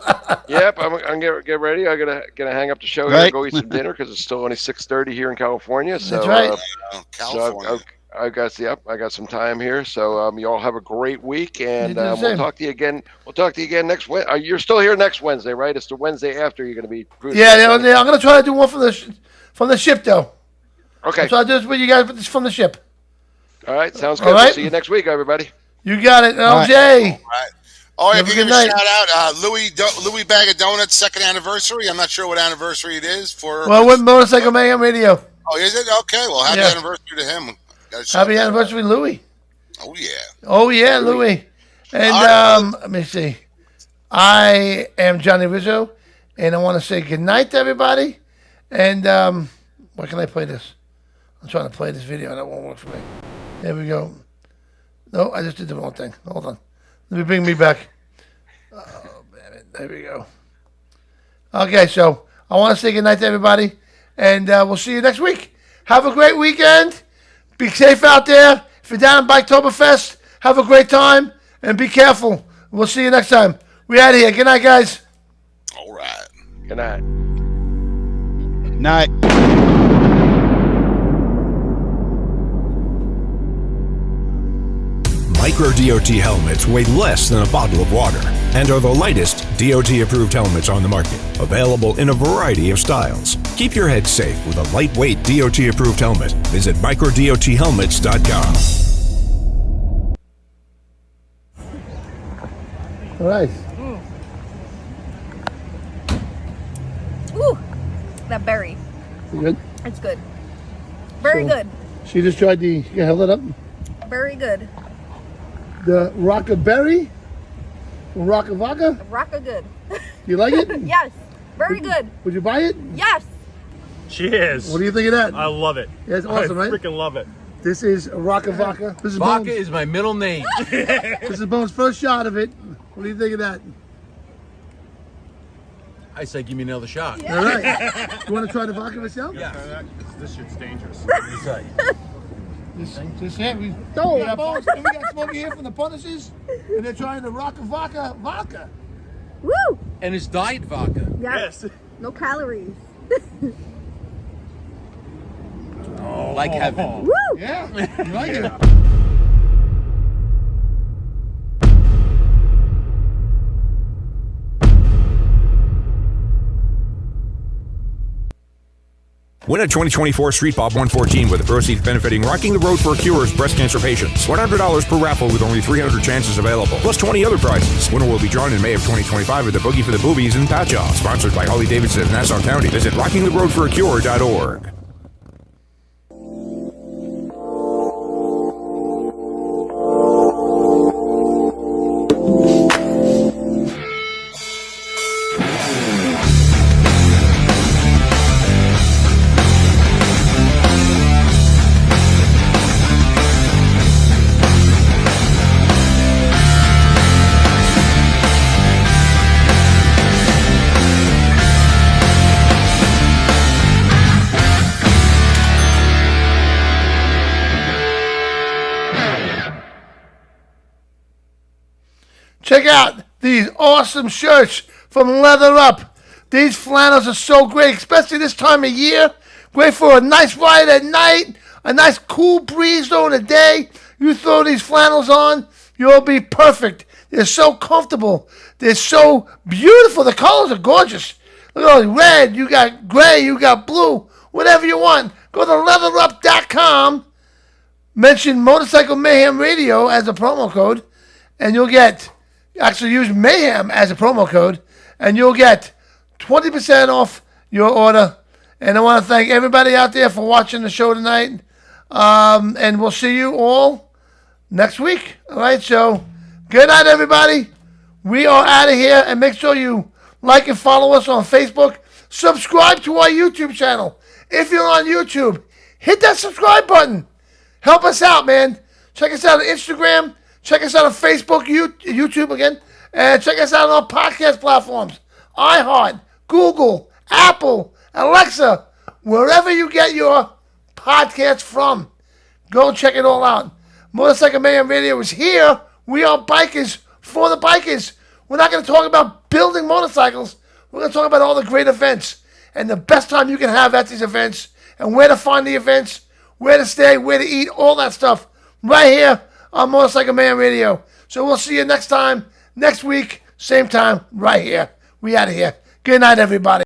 [SPEAKER 2] Yep, I'm gonna get ready. I'm gonna hang up the show here
[SPEAKER 4] Right.
[SPEAKER 2] and go eat some dinner because it's still only 6:30 here in California. So,
[SPEAKER 1] That's right.
[SPEAKER 3] California.
[SPEAKER 2] I got some time here. So you all have a great week, and
[SPEAKER 1] You do the
[SPEAKER 2] we'll
[SPEAKER 1] same.
[SPEAKER 2] talk to you again. We'll talk to you again next Wednesday. You're still here next Wednesday, right? It's the Wednesday after you're gonna be.
[SPEAKER 1] Yeah, I'm going to try to do one from the ship, though.
[SPEAKER 2] Okay.
[SPEAKER 1] So I'll do this with you guys, but this from the ship.
[SPEAKER 2] All right. Sounds
[SPEAKER 1] All
[SPEAKER 2] good.
[SPEAKER 1] right.
[SPEAKER 2] We'll see you next week, everybody.
[SPEAKER 1] You got it,
[SPEAKER 4] right.
[SPEAKER 1] LJ.
[SPEAKER 3] Right. Oh,
[SPEAKER 1] Have
[SPEAKER 3] if
[SPEAKER 1] a
[SPEAKER 3] you
[SPEAKER 1] good
[SPEAKER 3] give a
[SPEAKER 1] night.
[SPEAKER 3] shout out, Louis Bag of Donuts second anniversary. I'm not sure what anniversary it is for.
[SPEAKER 1] Well, with Motorcycle Mayhem Radio.
[SPEAKER 3] Oh, is it? Okay. Well, happy
[SPEAKER 1] Yeah.
[SPEAKER 3] anniversary to him. Gotta shout
[SPEAKER 1] Happy
[SPEAKER 3] that out.
[SPEAKER 1] anniversary, Louie.
[SPEAKER 3] Oh yeah.
[SPEAKER 1] Oh, yeah, Louie. And
[SPEAKER 3] All right.
[SPEAKER 1] let me see. I am Johnny Rizzo, and I want to say good night to everybody. And where can I play this? I'm trying to play this video, and that won't work for me. There we go. No, I just did the wrong thing. Hold on. Let me bring me back. Oh, damn it. There we go. Okay, so I want to say good night to everybody, and we'll see you next week. Have a great weekend. Be safe out there. If you're down at Biketoberfest, have a great time, and be careful. We'll see you next time. We out of here. Good night, guys.
[SPEAKER 3] All right.
[SPEAKER 2] Good night.
[SPEAKER 4] Night.
[SPEAKER 6] Micro DOT helmets weigh less than a bottle of water and are the lightest DOT approved helmets on the market. Available in a variety of styles. Keep your head safe with a lightweight DOT approved helmet. Visit microdothelmets.com.
[SPEAKER 1] All right.
[SPEAKER 8] Ooh, that berry.
[SPEAKER 1] You good?
[SPEAKER 8] It's good. Very
[SPEAKER 1] So-
[SPEAKER 8] good.
[SPEAKER 1] She just tried the, you held it up.
[SPEAKER 8] Very good.
[SPEAKER 1] The Rockaberry from Rocka Vodka.
[SPEAKER 8] Rocka good.
[SPEAKER 1] You like it?
[SPEAKER 8] Yes. Very good.
[SPEAKER 1] Would you buy it?
[SPEAKER 8] Yes.
[SPEAKER 9] Cheers.
[SPEAKER 1] What do you think of that?
[SPEAKER 9] I love it.
[SPEAKER 1] Yeah, it's awesome,
[SPEAKER 9] I
[SPEAKER 1] right?
[SPEAKER 9] freaking love it.
[SPEAKER 1] This is Rocka Vodka. This is
[SPEAKER 10] Vodka
[SPEAKER 1] Bones.
[SPEAKER 10] is my middle name.
[SPEAKER 1] This is Bones' first shot of it. What do you think of that?
[SPEAKER 10] I say, give me another shot.
[SPEAKER 1] All right. You want to try the vodka myself?
[SPEAKER 10] Yeah.
[SPEAKER 9] This shit's dangerous.
[SPEAKER 1] Just here. We got Bones, and we got Smokey here from the Punishes, and they're trying the Rocka Vodka.
[SPEAKER 8] Woo.
[SPEAKER 10] And it's diet vodka.
[SPEAKER 8] Yes. No calories.
[SPEAKER 10] Like heaven.
[SPEAKER 8] Woo.
[SPEAKER 1] Yeah, you like it?
[SPEAKER 6] Win a 2024 Street Bob 114 with the proceeds benefiting Rocking the Road for a Cure's breast cancer patients. $100 per raffle with only 300 chances available, plus 20 other prizes. Winner will be drawn in May of 2025 at the Boogie for the Boobies in Patchogue. Sponsored by Harley Davidson of Nassau County. Visit rockingtheroadforacure.org.
[SPEAKER 1] Check out these awesome shirts from Leather Up. These flannels are so great, especially this time of year. Great for a nice ride at night, a nice cool breeze during the day. You throw these flannels on, you'll be perfect. They're so comfortable. They're so beautiful. The colors are gorgeous. Look at all the red, you got gray, you got blue, whatever you want. Go to leatherup.com, mention Motorcycle Mayhem Radio as a promo code, and you'll get, actually use Mayhem as a promo code, and you'll get 20% off your order. And I want to thank everybody out there for watching the show tonight. And we'll see you all next week. All right, so good night, everybody. We are out of here. And make sure you like and follow us on Facebook. Subscribe to our YouTube channel. If you're on YouTube, hit that subscribe button. Help us out, man. Check us out on Instagram. Check us out on Facebook, YouTube again. And check us out on our podcast platforms. iHeart, Google, Apple, Alexa, wherever you get your podcasts from. Go check it all out. Motorcycle Mayhem Radio is here. We are bikers for the bikers. We're not going to talk about building motorcycles. We're going to talk about all the great events and the best time you can have at these events and where to find the events, where to stay, where to eat, all that stuff right here on Motorcycle Mayhem Radio. So we'll see you next time, next week, same time, right here. We out of here. Good night, everybody.